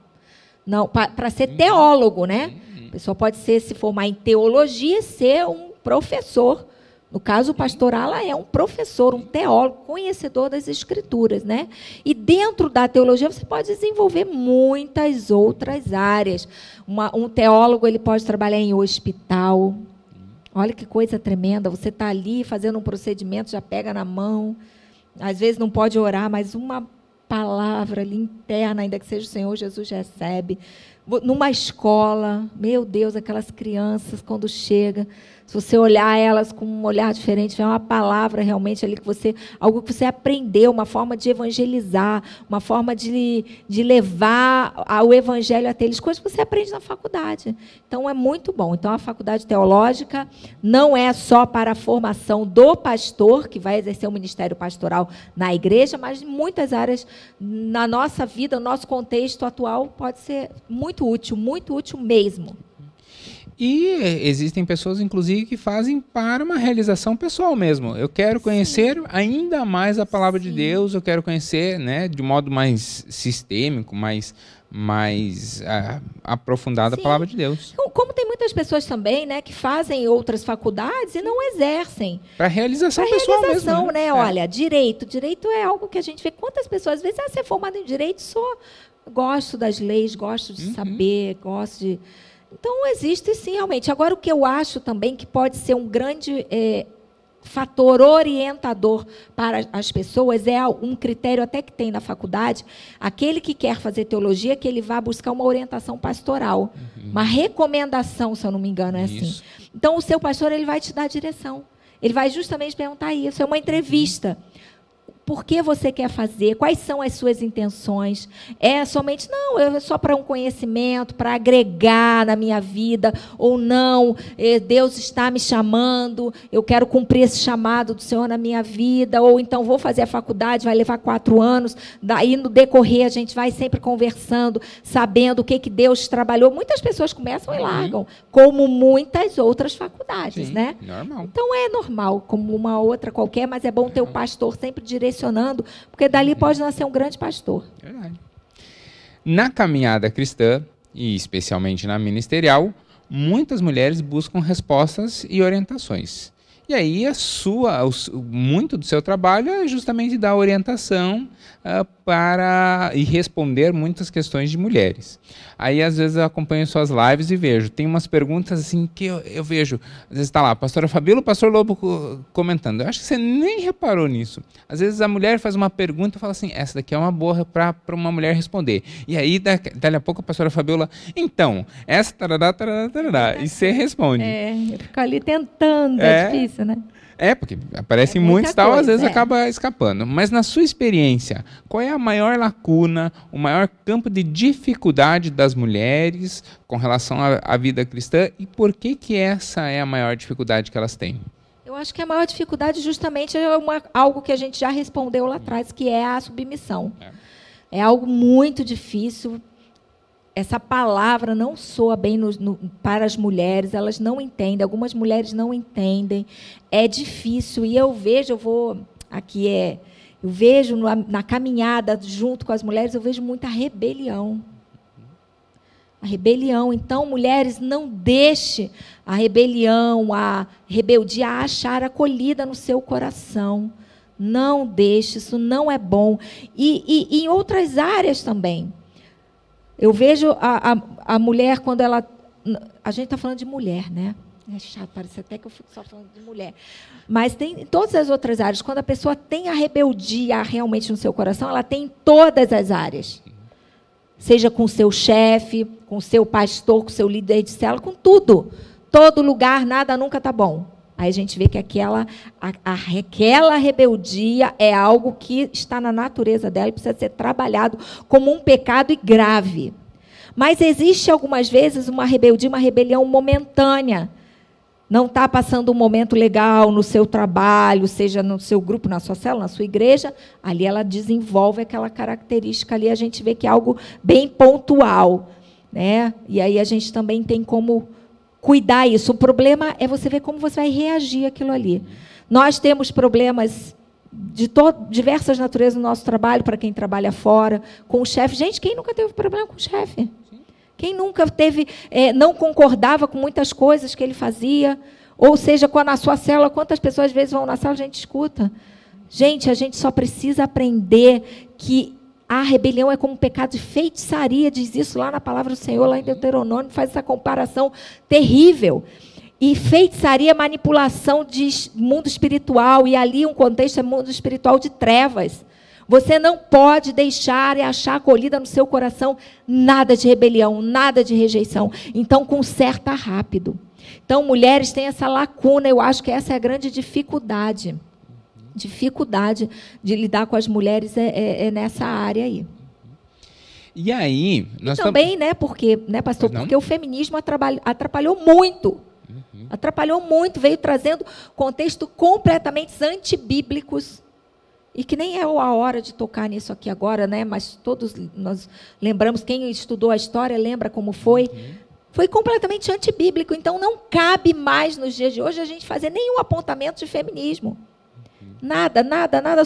Não, para ser teólogo, né? A pessoa pode se formar em teologia e ser um professor. No caso, o pastor Alan é um professor, um teólogo, conhecedor das Escrituras, né? E dentro da teologia você pode desenvolver muitas outras áreas. Um teólogo ele pode trabalhar em hospital. Olha que coisa tremenda. Você está ali fazendo um procedimento, já pega na mão. Às vezes não pode orar, mas uma palavra ali interna, ainda que seja o Senhor Jesus, recebe. Numa escola, meu Deus, aquelas crianças, quando chega, se você olhar elas com um olhar diferente, vê uma palavra realmente ali algo que você aprendeu, uma forma de evangelizar, uma forma de levar o evangelho até eles, coisas que você aprende na faculdade. Então, é muito bom. Então, a faculdade teológica não é só para a formação do pastor, que vai exercer o ministério pastoral na igreja, mas em muitas áreas na nossa vida, no nosso contexto atual, pode ser muito útil mesmo. E existem pessoas, inclusive, que fazem para uma realização pessoal mesmo. Eu quero conhecer ainda mais a palavra de Deus, eu quero conhecer, né, de modo mais sistêmico, mais aprofundado a palavra de Deus. Como tem muitas pessoas também, né, que fazem outras faculdades e não exercem. Para realização pessoal mesmo. Né? Olha, direito é algo que a gente vê. Quantas pessoas, às vezes, ser formado em direito, gosto das leis, gosto de saber, gosto de... Então, existe sim, realmente. Agora, o que eu acho também que pode ser um grande fator orientador para as pessoas é um critério até que tem na faculdade, aquele que quer fazer teologia, que ele vá buscar uma orientação pastoral, uma recomendação, se eu não me engano, é assim. Então, o seu pastor ele vai te dar a direção. Ele vai justamente perguntar isso, é uma entrevista. Por que você quer fazer? Quais são as suas intenções? É somente, não, é só para um conhecimento, para agregar na minha vida, ou não, Deus está me chamando, eu quero cumprir esse chamado do Senhor na minha vida, ou então vou fazer a faculdade, vai levar 4 anos, daí no decorrer a gente vai sempre conversando, sabendo o que Deus trabalhou. Muitas pessoas começam e largam, como muitas outras faculdades, né? Normal. Então é normal, como uma outra qualquer, mas é bom ter o pastor sempre direcionando, porque dali pode nascer um grande pastor. Verdade. Na caminhada cristã, e especialmente na ministerial, muitas mulheres buscam respostas e orientações. E aí muito do seu trabalho é justamente dar orientação e responder muitas questões de mulheres. Aí, às vezes, eu acompanho suas lives e vejo. Tem umas perguntas assim que eu vejo. Às vezes está lá, a pastora Fabíola, o pastor Lobo comentando. Eu acho que você nem reparou nisso. Às vezes a mulher faz uma pergunta e fala assim, essa daqui é uma boa para uma mulher responder. E aí, dali a pouco, a pastora Fabíola, então, essa tarará, tarará, tarará, e você responde. Eu fico ali tentando, é difícil, né? Porque aparecem muitos e tal, às vezes acaba escapando. Mas na sua experiência, qual é a maior lacuna, o maior campo de dificuldade das mulheres com relação à vida cristã e por que essa é a maior dificuldade que elas têm? Eu acho que a maior dificuldade justamente é algo que a gente já respondeu lá atrás, que é a submissão. É algo muito difícil. essa palavra não soa bem para as mulheres, elas não entendem, algumas mulheres não entendem, é difícil, e eu vejo na caminhada junto com as mulheres, eu vejo muita rebelião. A rebelião. Então, mulheres, não deixe a rebelião, a rebeldia achar acolhida no seu coração. Não deixe, isso não é bom. E em outras áreas também. Eu vejo a mulher, quando ela... A gente está falando de mulher, né? É chato, parece até que eu fico só falando de mulher. Mas tem em todas as outras áreas. Quando a pessoa tem a rebeldia realmente no seu coração, ela tem em todas as áreas. Seja com o seu chefe, com o seu pastor, com o seu líder de célula, com tudo. Todo lugar, nada nunca está bom. Aí a gente vê que aquela rebeldia é algo que está na natureza dela e precisa ser trabalhado como um pecado e grave. Mas existe algumas vezes uma rebeldia, uma rebelião momentânea. Não está passando um momento legal no seu trabalho, seja no seu grupo, na sua célula, na sua igreja, ali ela desenvolve aquela característica ali, a gente vê que é algo bem pontual, né? E aí a gente também tem como cuidar isso. O problema é você ver como você vai reagir àquilo ali. Nós temos problemas de diversas naturezas no nosso trabalho, para quem trabalha fora, com o chefe. Gente, quem nunca teve problema com o chefe? Quem nunca teve, não concordava com muitas coisas que ele fazia? Ou seja, na sua célula, quantas pessoas às vezes vão na célula, a gente escuta. Gente, a gente só precisa aprender que a rebelião é como um pecado de feitiçaria, diz isso lá na palavra do Senhor, lá em Deuteronômio, faz essa comparação terrível. E feitiçaria é manipulação de mundo espiritual, e ali um contexto é mundo espiritual de trevas. Você não pode deixar e achar acolhida no seu coração nada de rebelião, nada de rejeição. Então, conserta rápido. Então, mulheres têm essa lacuna, eu acho que essa é a grande dificuldade. Dificuldade de lidar com as mulheres é nessa área aí. E aí... Nós também, né, porque, né, pastor, porque o feminismo atrapalhou muito. Atrapalhou muito, veio trazendo contextos completamente antibíblicos. E que nem é a hora de tocar nisso aqui agora, né? Mas todos nós lembramos, quem estudou a história lembra como foi. Foi completamente antibíblico. Então, não cabe mais nos dias de hoje a gente fazer nenhum apontamento de feminismo. Nada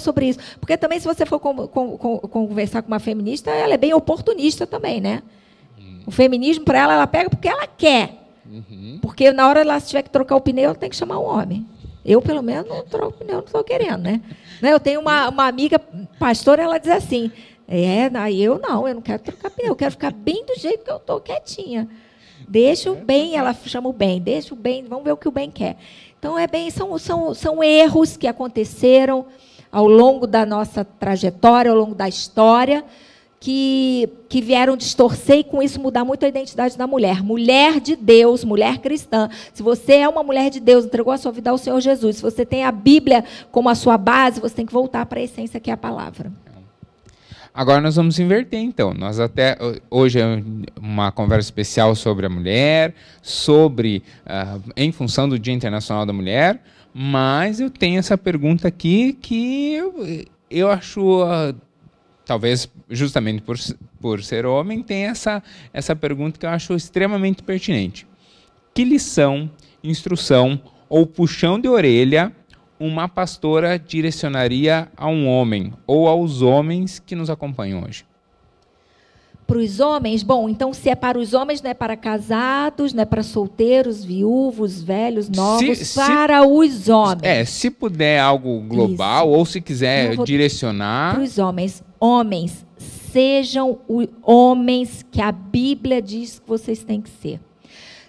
sobre isso. Porque também, se você for conversar com uma feminista, ela é bem oportunista também, né? O feminismo, para ela pega porque ela quer. Porque na hora ela tiver que trocar o pneu, ela tem que chamar um homem. Eu, pelo menos, não troco pneu, não estou querendo, né? Eu tenho uma amiga pastora, ela diz assim, eu não quero trocar pneu, eu quero ficar bem do jeito que eu estou, quietinha. Deixa o bem, ela chama o bem, deixa o bem, vamos ver o que o bem quer. Então, são erros que aconteceram ao longo da nossa trajetória, ao longo da história, que vieram distorcer e, com isso, mudar muito a identidade da mulher. Mulher de Deus, mulher cristã. Se você é uma mulher de Deus, entregou a sua vida ao Senhor Jesus, se você tem a Bíblia como a sua base, você tem que voltar para a essência, que é a palavra. Agora nós vamos inverter, então. Hoje é uma conversa especial sobre a mulher, em função do Dia Internacional da Mulher, mas eu tenho essa pergunta aqui que eu acho... talvez justamente por ser homem, tem essa pergunta que eu acho extremamente pertinente. Que lição, instrução ou puxão de orelha uma pastora direcionaria a um homem ou aos homens que nos acompanham hoje? Para os homens, bom, então se é para os homens, não é para casados, não é para solteiros, viúvos, velhos, novos, para os homens. Se puder algo global, isso. Ou se quiser direcionar... Para os homens, sejam os homens que a Bíblia diz que vocês têm que ser.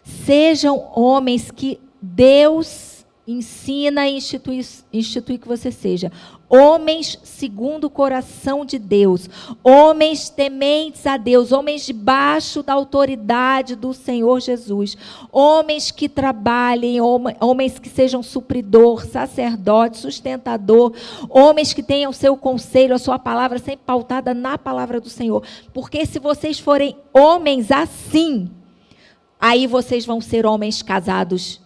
Sejam homens que Deus ensina e institui que você seja. Homens segundo o coração de Deus. Homens tementes a Deus. Homens debaixo da autoridade do Senhor Jesus. Homens que trabalhem. Homens que sejam supridor, sacerdote, sustentador. Homens que tenham o seu conselho, a sua palavra sempre pautada na palavra do Senhor. Porque se vocês forem homens assim, aí vocês vão ser homens casados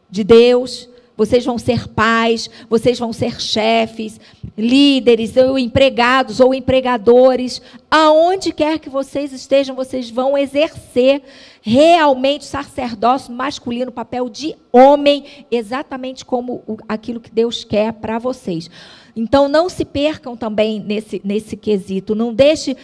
de Deus, vocês vão ser pais, vocês vão ser chefes, líderes, ou empregados, ou empregadores. Aonde quer que vocês estejam, vocês vão exercer realmente o sacerdócio masculino, o papel de homem, exatamente como aquilo que Deus quer para vocês. Então, não se percam também nesse quesito. Não deixe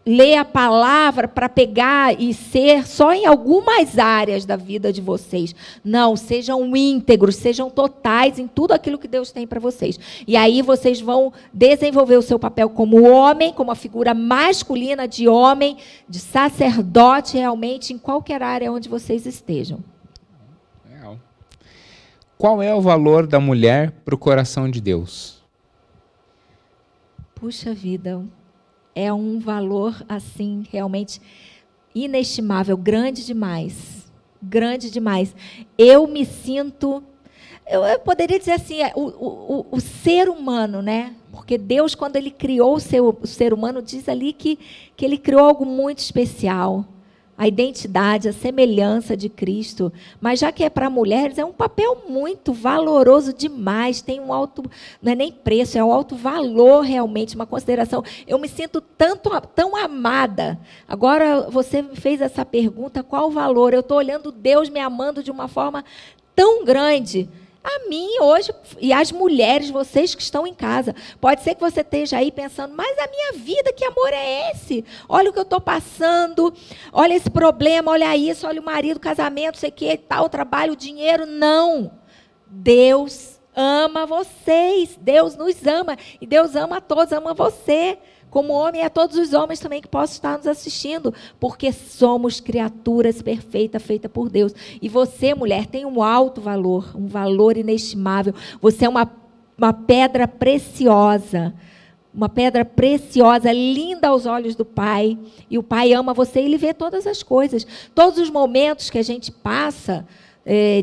ler a palavra para pegar e ser só em algumas áreas da vida de vocês. Não, sejam íntegros, sejam totais em tudo aquilo que Deus tem para vocês. E aí vocês vão desenvolver o seu papel como homem, como a figura masculina de homem, de sacerdote, realmente, em qualquer área onde vocês estejam. Legal. Qual é o valor da mulher para o coração de Deus? Puxa vida, é um valor, assim, realmente inestimável, grande demais. Grande demais. Eu me sinto... Eu poderia dizer assim, o ser humano, né? Porque Deus, quando Ele criou o ser humano, diz ali que Ele criou algo muito especial. A identidade, a semelhança de Cristo. Mas já que é para mulheres, é um papel muito valoroso demais. Tem um alto, não é nem preço, é um alto valor realmente, uma consideração. Eu me sinto tão amada. Agora você me fez essa pergunta, qual o valor? Eu estou olhando Deus me amando de uma forma tão grande. A mim hoje, e as mulheres, vocês que estão em casa, pode ser que você esteja aí pensando, mas a minha vida, que amor é esse? Olha o que eu estou passando, olha esse problema, olha isso, olha o marido, o casamento, sei o que, tal, o trabalho, o dinheiro. Não. Deus ama vocês, Deus nos ama, e Deus ama a todos, ama você. Como homem, a todos os homens também que possam estar nos assistindo, porque somos criaturas perfeitas, feitas por Deus. E você, mulher, tem um alto valor, um valor inestimável. Você é uma pedra preciosa, linda aos olhos do Pai. E o Pai ama você e Ele vê todas as coisas. Todos os momentos que a gente passa...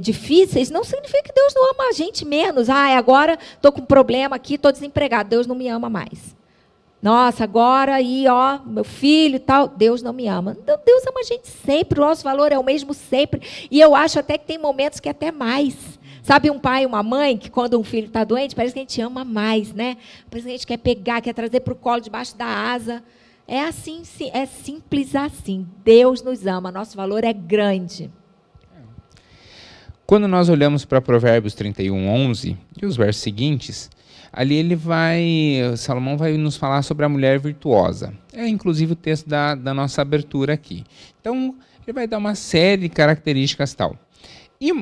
difíceis, não significa que Deus não ama a gente menos. Agora estou com um problema aqui, estou desempregado, Deus não me ama mais. Nossa, agora aí, meu filho e tal, Deus não me ama. Então, Deus ama a gente sempre, o nosso valor é o mesmo sempre. E eu acho até que tem momentos que até mais. Sabe um pai e uma mãe, que quando um filho está doente, parece que a gente ama mais, né? Parece que a gente quer pegar, quer trazer para o colo, debaixo da asa. É assim, é simples assim. Deus nos ama, nosso valor é grande. Quando nós olhamos para Provérbios 31:11 e os versos seguintes, ali Salomão vai nos falar sobre a mulher virtuosa. É inclusive o texto da nossa abertura aqui. Então, ele vai dar uma série de características tal.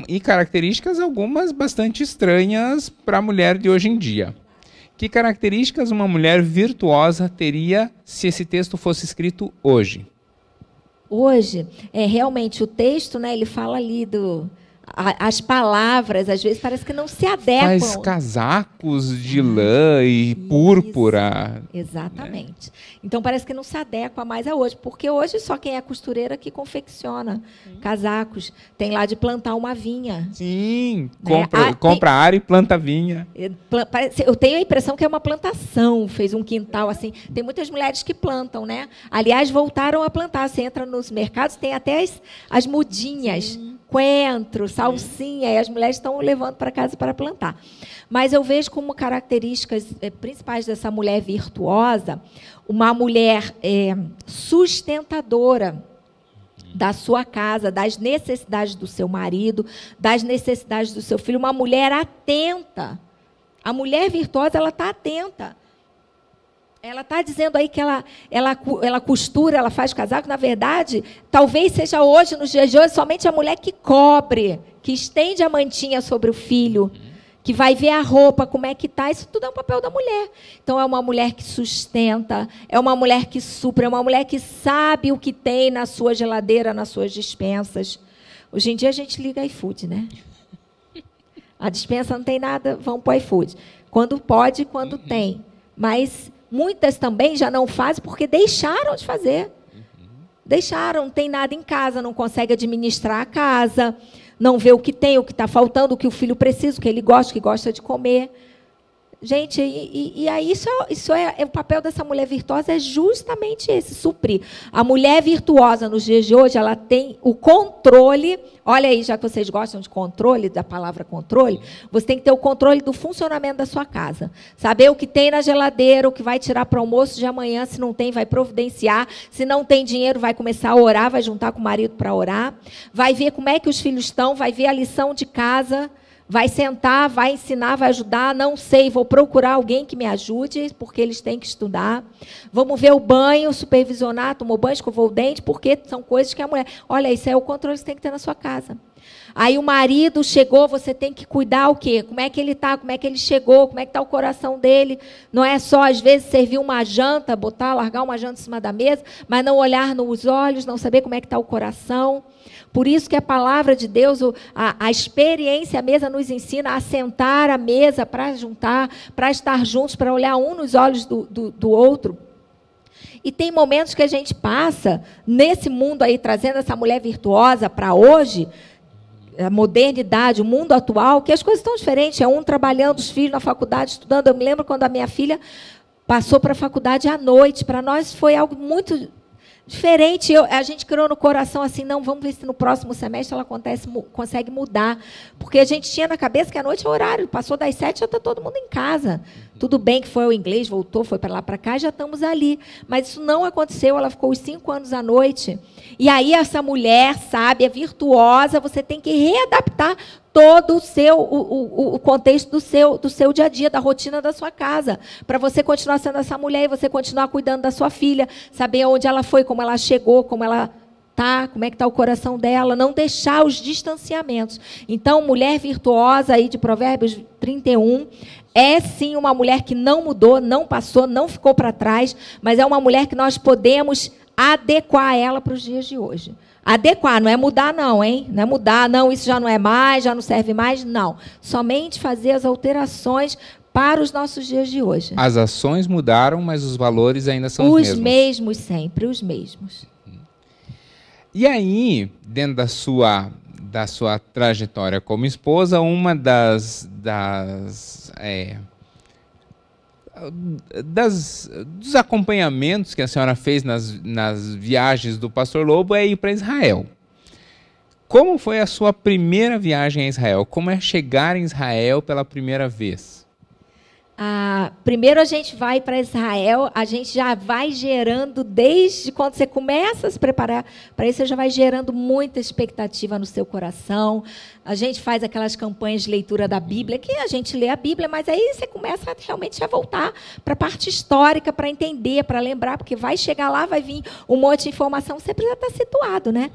E características algumas bastante estranhas para a mulher de hoje em dia. Que características uma mulher virtuosa teria se esse texto fosse escrito hoje? Hoje, realmente, o texto, né, ele fala ali as palavras, às vezes, parece que não se adequam. Faz casacos de lã e púrpura. Exatamente. Né? Então, parece que não se adequa mais a hoje, porque hoje só quem é costureira que confecciona casacos. Tem lá de plantar uma vinha. Sim, compra área e planta vinha. Eu tenho a impressão que é uma plantação, fez um quintal assim. Tem muitas mulheres que plantam, né? Aliás, voltaram a plantar. Você entra nos mercados, tem até as mudinhas. Sim. Coentro, salsinha, e as mulheres estão levando para casa para plantar. Mas eu vejo como características principais dessa mulher virtuosa, uma mulher sustentadora da sua casa, das necessidades do seu marido, das necessidades do seu filho, uma mulher atenta. A mulher virtuosa, ela está atenta. Ela está dizendo aí que ela costura, ela faz casaco. Na verdade, talvez seja hoje, nos dias de hoje, somente a mulher que cobre, que estende a mantinha sobre o filho, que vai ver a roupa, como é que está. Isso tudo é um papel da mulher. Então, é uma mulher que sustenta, é uma mulher que supre, é uma mulher que sabe o que tem na sua geladeira, nas suas despensas. Hoje em dia, a gente liga iFood, né? A despensa não tem nada, vão para o iFood. Quando pode, quando tem. Mas... muitas também já não fazem porque deixaram de fazer. Deixaram, não tem nada em casa, não consegue administrar a casa, não vê o que tem, o que está faltando, o que o filho precisa, o que ele gosta, o que gosta de comer. Gente, e aí isso é o papel dessa mulher virtuosa, é justamente esse, suprir. A mulher virtuosa nos dias de hoje, ela tem o controle. Olha aí, já que vocês gostam de controle, da palavra controle, você tem que ter o controle do funcionamento da sua casa. Saber o que tem na geladeira, o que vai tirar para o almoço de amanhã, se não tem, vai providenciar. Se não tem dinheiro, vai começar a orar, vai juntar com o marido para orar. Vai ver como é que os filhos estão, vai ver a lição de casa. Vai sentar, vai ensinar, vai ajudar. Não sei, vou procurar alguém que me ajude, porque eles têm que estudar. Vamos ver o banho, supervisionar, tomou banho, escovou o dente, porque são coisas que a mulher... Olha, isso é o controle que você tem que ter na sua casa. Aí o marido chegou, você tem que cuidar o quê? Como é que ele está? Como é que ele chegou? Como é que está o coração dele? Não é só, às vezes, servir uma janta, largar uma janta em cima da mesa, mas não olhar nos olhos, não saber como é que está o coração. Por isso que a palavra de Deus, a experiência, a mesa nos ensina a sentar à mesa para juntar, para estar juntos, para olhar um nos olhos do outro. E tem momentos que a gente passa nesse mundo aí, trazendo essa mulher virtuosa para hoje, a modernidade, o mundo atual, que as coisas estão diferentes. É um trabalhando, os filhos na faculdade, estudando. Eu me lembro quando a minha filha passou para a faculdade à noite. Para nós foi algo muito diferente. A gente criou no coração assim, não, vamos ver se no próximo semestre ela consegue mudar. Porque a gente tinha na cabeça que a noite é horário, passou das 7, já está todo mundo em casa. Tudo bem que foi o inglês, voltou, foi para lá, para cá, já estamos ali. Mas isso não aconteceu, ela ficou os 5 anos à noite. E aí essa mulher sábia, virtuosa, você tem que readaptar todo o contexto do seu dia a dia, da rotina da sua casa, para você continuar sendo essa mulher e você continuar cuidando da sua filha, saber onde ela foi, como ela chegou, como ela tá, como é que está o coração dela, não deixar os distanciamentos. Então, mulher virtuosa aí de Provérbios 31, é sim uma mulher que não mudou, não passou, não ficou para trás, mas é uma mulher que nós podemos adequar ela para os dias de hoje. Adequar, não é mudar não, hein? Não é mudar, não, isso já não é mais, já não serve mais, não. Somente fazer as alterações para os nossos dias de hoje. As ações mudaram, mas os valores ainda são os mesmos. Os mesmos sempre, os mesmos. E aí, dentro da sua trajetória como esposa, uma dos acompanhamentos que a senhora fez nas viagens do Pastor Lobo é ir para Israel. Como foi a sua primeira viagem a Israel? Como é chegar em Israel pela primeira vez? Primeiro a gente vai para Israel, a gente já vai gerando, desde quando você começa a se preparar para isso, você já vai gerando muita expectativa no seu coração. A gente faz aquelas campanhas de leitura da Bíblia, que a gente lê a Bíblia, mas aí você começa realmente a voltar para a parte histórica, para entender, para lembrar, porque vai chegar lá, vai vir um monte de informação, você precisa estar situado, né?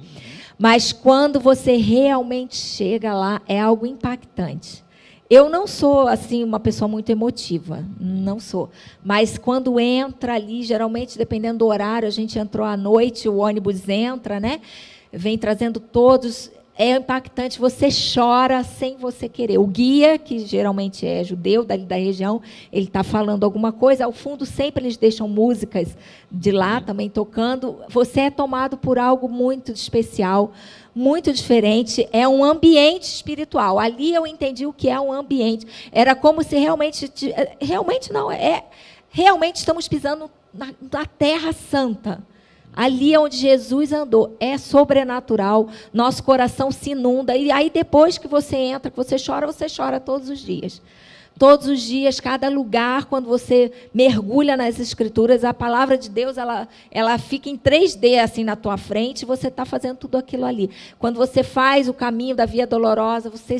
Mas quando você realmente chega lá, é algo impactante. Eu não sou, assim, uma pessoa muito emotiva, não sou. Mas quando entra ali, geralmente, dependendo do horário, a gente entrou à noite, o ônibus entra, né? Vem trazendo todos, é impactante, você chora sem você querer. O guia, que geralmente é judeu, dali da região, ele está falando alguma coisa, ao fundo sempre eles deixam músicas de lá também tocando. Você é tomado por algo muito especial, muito diferente, é um ambiente espiritual. Ali eu entendi o que é um ambiente. Era como se realmente estamos pisando na Terra Santa. Ali onde Jesus andou, é sobrenatural, nosso coração se inunda. E aí depois que você entra, que você chora todos os dias. Todos os dias, cada lugar, quando você mergulha nas Escrituras, a palavra de Deus ela fica em 3D assim na tua frente, e você está fazendo tudo aquilo ali. Quando você faz o caminho da Via Dolorosa, você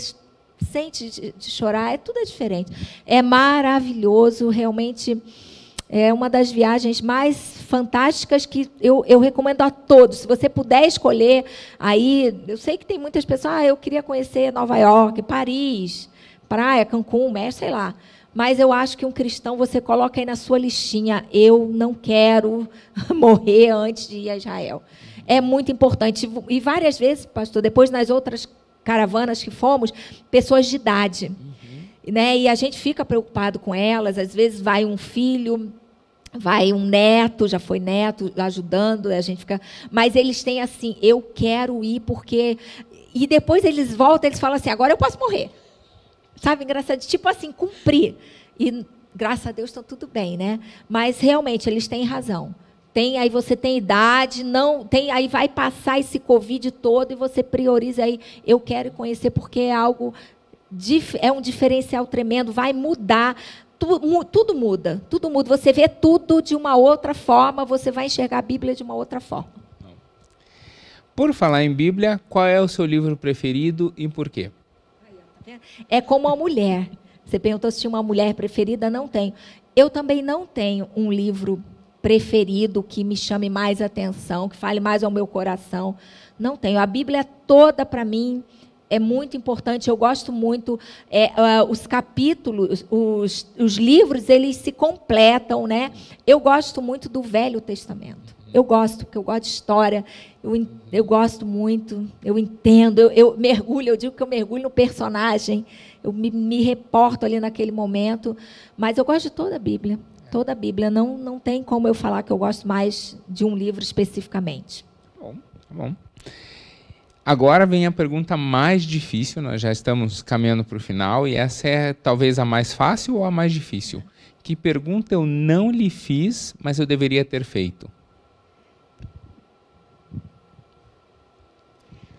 sente de chorar, tudo é diferente. É maravilhoso, realmente é uma das viagens mais fantásticas que eu recomendo a todos. Se você puder escolher, aí, eu sei que tem muitas pessoas, eu queria conhecer Nova York, Paris, Praia, Cancún, México, sei lá. Mas eu acho que um cristão, você coloca aí na sua listinha, eu não quero morrer antes de ir a Israel. É muito importante. E várias vezes, pastor, depois nas outras caravanas que fomos, pessoas de idade. Né? E a gente fica preocupado com elas. Às vezes vai um filho, vai um neto, já foi neto, ajudando, a gente fica... Mas eles têm assim, eu quero ir porque... E depois eles voltam, eles falam assim, agora eu posso morrer. Sabe, engraçado, tipo assim, cumprir. e graças a Deus está tudo bem, né? Mas realmente eles têm razão. Aí você tem idade, não tem, aí vai passar esse Covid todo e você prioriza aí, eu quero conhecer porque é algo, é um diferencial tremendo, vai mudar, tudo muda, você vê tudo de uma outra forma, você vai enxergar a Bíblia de uma outra forma. Por falar em Bíblia, qual é o seu livro preferido e por quê? É como uma mulher, você perguntou se tinha uma mulher preferida, não tenho. Eu também não tenho um livro preferido, que me chame mais atenção, que fale mais ao meu coração. Não tenho. A Bíblia toda, para mim, é muito importante. Eu gosto muito. Os capítulos, os livros, eles se completam, né? Eu gosto muito do Velho Testamento. Eu gosto, porque eu gosto de história. Eu gosto muito, eu entendo, eu mergulho, eu digo que eu mergulho no personagem, eu me reporto ali naquele momento, mas eu gosto de toda a Bíblia. Toda a Bíblia, não tem como eu falar que eu gosto mais de um livro especificamente. Tá bom. Agora vem a pergunta mais difícil, nós já estamos caminhando para o final, e essa é talvez a mais fácil ou a mais difícil? Que pergunta eu não lhe fiz, mas eu deveria ter feito?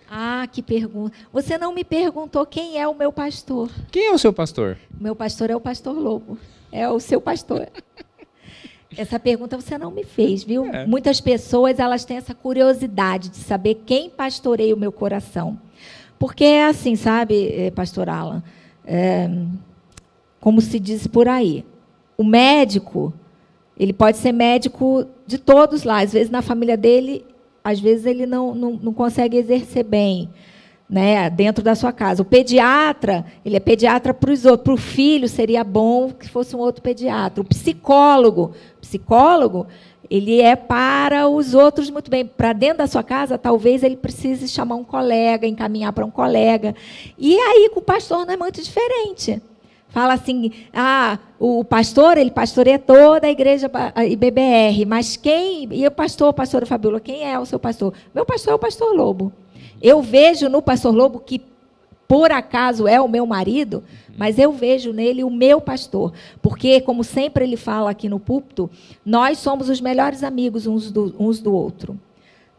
Ah, que pergunta. Você não me perguntou quem é o meu pastor. Quem é o seu pastor? Meu pastor é o pastor Lobo. É o seu pastor. Essa pergunta você não me fez, viu? Muitas pessoas, elas têm essa curiosidade de saber quem pastoreia o meu coração. Porque é assim, sabe, pastor Alan? Como se diz por aí, o médico, ele pode ser médico de todos lá. Às vezes, na família dele, às vezes ele não consegue exercer bem, né, dentro da sua casa. O pediatra, ele é pediatra para os outros. Para o filho, seria bom que fosse um outro pediatra. O psicólogo, ele é para os outros muito bem. Para dentro da sua casa, talvez ele precise chamar um colega, encaminhar para um colega. E aí, com o pastor, não é muito diferente. Fala assim, o pastor, ele pastoreia toda a igreja IBBR, mas quem... E o pastora Fabíola, quem é o seu pastor? Meu pastor é o pastor Lobo. Eu vejo no pastor Lobo, que por acaso é o meu marido, mas eu vejo nele o meu pastor. Porque, como sempre ele fala aqui no púlpito, nós somos os melhores amigos uns do outro.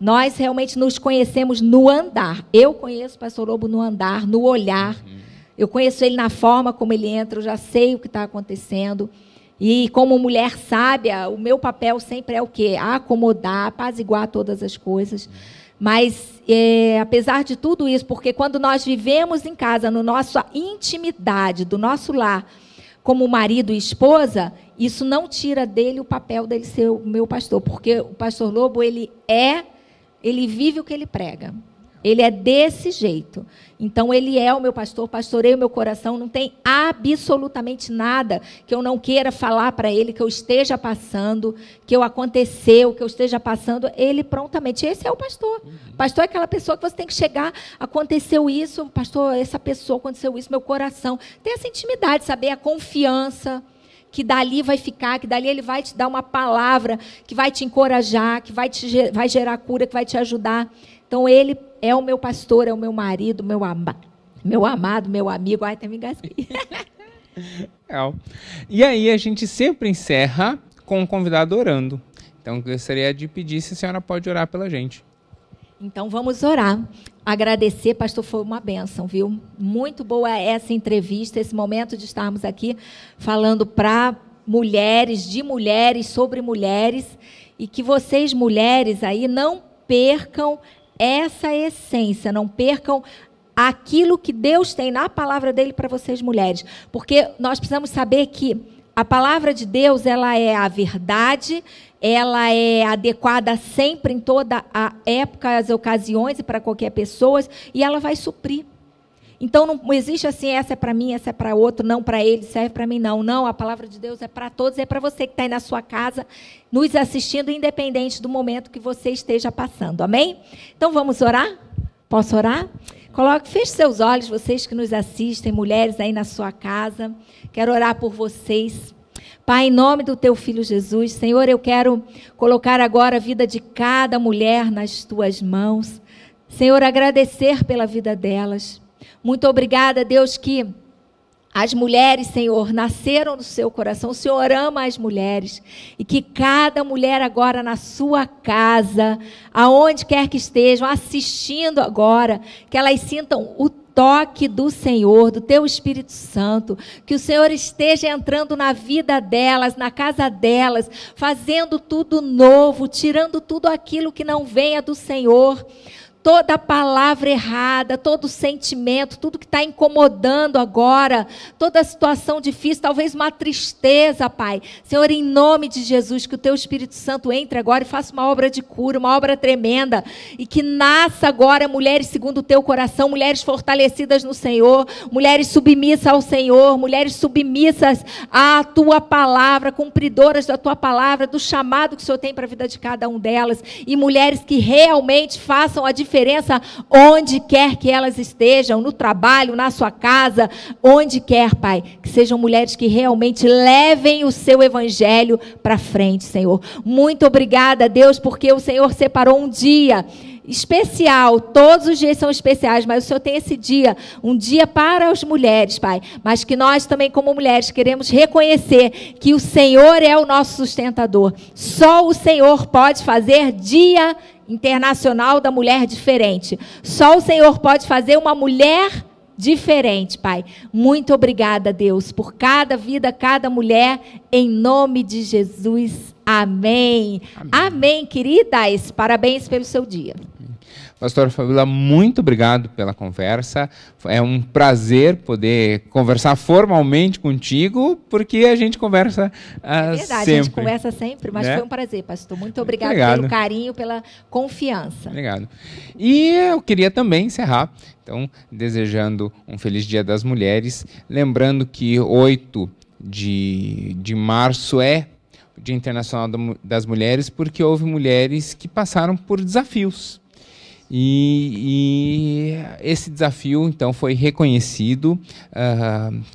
Nós realmente nos conhecemos no andar. Eu conheço o pastor Lobo no andar, no olhar. Eu conheço ele na forma como ele entra, eu já sei o que está acontecendo. E como mulher sábia, o meu papel sempre é o quê? Acomodar, apaziguar todas as coisas. Mas, apesar de tudo isso, porque quando nós vivemos em casa, na nossa intimidade, do nosso lar, como marido e esposa, isso não tira dele o papel dele ser o meu pastor. Porque o pastor Lobo, ele vive o que ele prega. Ele é desse jeito. Então, ele é o meu pastor, pastoreia o meu coração. Não tem absolutamente nada que eu não queira falar para ele, que eu esteja passando, que aconteceu, que eu esteja passando. Ele prontamente. Esse é o pastor. O pastor é aquela pessoa que você tem que chegar, aconteceu isso, pastor, essa pessoa, aconteceu isso, meu coração. Tem essa intimidade, saber a confiança, que dali vai ficar, que dali ele vai te dar uma palavra, que vai te encorajar, que vai gerar cura, que vai te ajudar. Então, ele é o meu pastor, é o meu marido, meu amado, meu amigo. Ai, até me engasguei. E aí, a gente sempre encerra com o convidado orando. Então, eu gostaria de pedir se a senhora pode orar pela gente. Então, vamos orar. Agradecer, pastor, foi uma bênção, viu? Muito boa essa entrevista, esse momento de estarmos aqui falando para mulheres, de mulheres, sobre mulheres. E que vocês, mulheres, aí não percam essa essência, não percam aquilo que Deus tem na palavra dele para vocês, mulheres. Porque nós precisamos saber que a palavra de Deus, ela é a verdade, ela é adequada sempre em toda a época, as ocasiões e para qualquer pessoa, e ela vai suprir. Então, não existe assim, essa é para mim, essa é para outro, não para ele, serve para mim, não. Não, a palavra de Deus é para todos, é para você que está aí na sua casa, nos assistindo, independente do momento que você esteja passando. Amém? Então, vamos orar? Posso orar? Feche seus olhos, vocês que nos assistem, mulheres aí na sua casa. Quero orar por vocês. Pai, em nome do teu Filho Jesus, Senhor, eu quero colocar agora a vida de cada mulher nas tuas mãos. Senhor, agradecer pela vida delas. Muito obrigada, Deus, que As mulheres, Senhor, nasceram no seu coração. O Senhor ama as mulheres. E que cada mulher agora na sua casa, aonde quer que estejam, assistindo agora, que elas sintam o toque do Senhor, do Teu Espírito Santo, que o Senhor esteja entrando na vida delas, na casa delas, fazendo tudo novo, tirando tudo aquilo que não venha do Senhor. Toda palavra errada, todo sentimento, tudo que está incomodando agora, toda situação difícil, talvez uma tristeza, Pai. Senhor, em nome de Jesus, que o Teu Espírito Santo entre agora e faça uma obra de cura, uma obra tremenda, e que nasça agora mulheres segundo o Teu coração, mulheres fortalecidas no Senhor, mulheres submissas ao Senhor, mulheres submissas à Tua palavra, cumpridoras da Tua palavra, do chamado que o Senhor tem para a vida de cada um delas, e mulheres que realmente façam a diferença onde quer que elas estejam, no trabalho, na sua casa, onde quer, Pai, que sejam mulheres que realmente levem o Seu evangelho para frente, Senhor. Muito obrigada, Deus, porque o Senhor separou um dia especial, todos os dias são especiais, mas o Senhor tem esse dia, um dia para as mulheres, Pai, mas que nós também como mulheres queremos reconhecer que o Senhor é o nosso sustentador. Só o Senhor pode fazer dia Internacional da Mulher Diferente. Só o Senhor pode fazer uma mulher diferente, Pai. Muito obrigada, Deus, por cada vida, cada mulher, em nome de Jesus. Amém. Amém, amém, queridas. Parabéns pelo seu dia. Pastora Fabíola, muito obrigado pela conversa. É um prazer poder conversar formalmente contigo, porque a gente conversa é verdade, sempre. A gente conversa sempre, mas foi um prazer, pastor. Muito obrigado pelo carinho, pela confiança. Obrigado. E eu queria também encerrar, então, desejando um feliz Dia das Mulheres, lembrando que 8 de março é o Dia Internacional das Mulheres, porque houve mulheres que passaram por desafios. E esse desafio, então, foi reconhecido,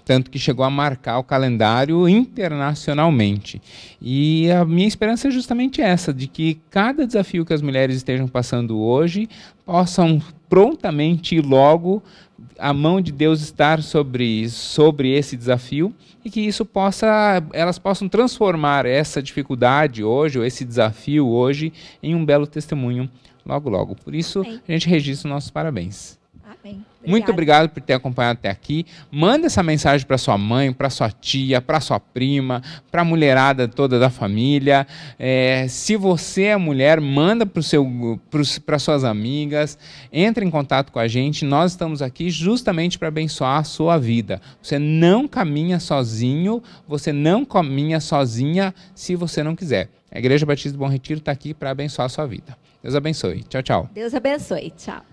tanto que chegou a marcar o calendário internacionalmente. E a minha esperança é justamente essa, de que cada desafio que as mulheres estejam passando hoje possam prontamente e logo a mão de Deus estar sobre esse desafio e que isso elas possam transformar essa dificuldade hoje, ou esse desafio hoje, em um belo testemunho logo, logo. Por isso, amém, a gente registra os nossos parabéns. Amém. Muito obrigado por ter acompanhado até aqui. Manda essa mensagem para sua mãe, para sua tia, para sua prima, para a mulherada toda da família. Se você é mulher, manda para suas amigas. Entre em contato com a gente. Nós estamos aqui justamente para abençoar a sua vida. Você não caminha sozinho, você não caminha sozinha se você não quiser. A Igreja Batista do Bom Retiro está aqui para abençoar a sua vida. Deus abençoe. Tchau, tchau. Deus abençoe. Tchau.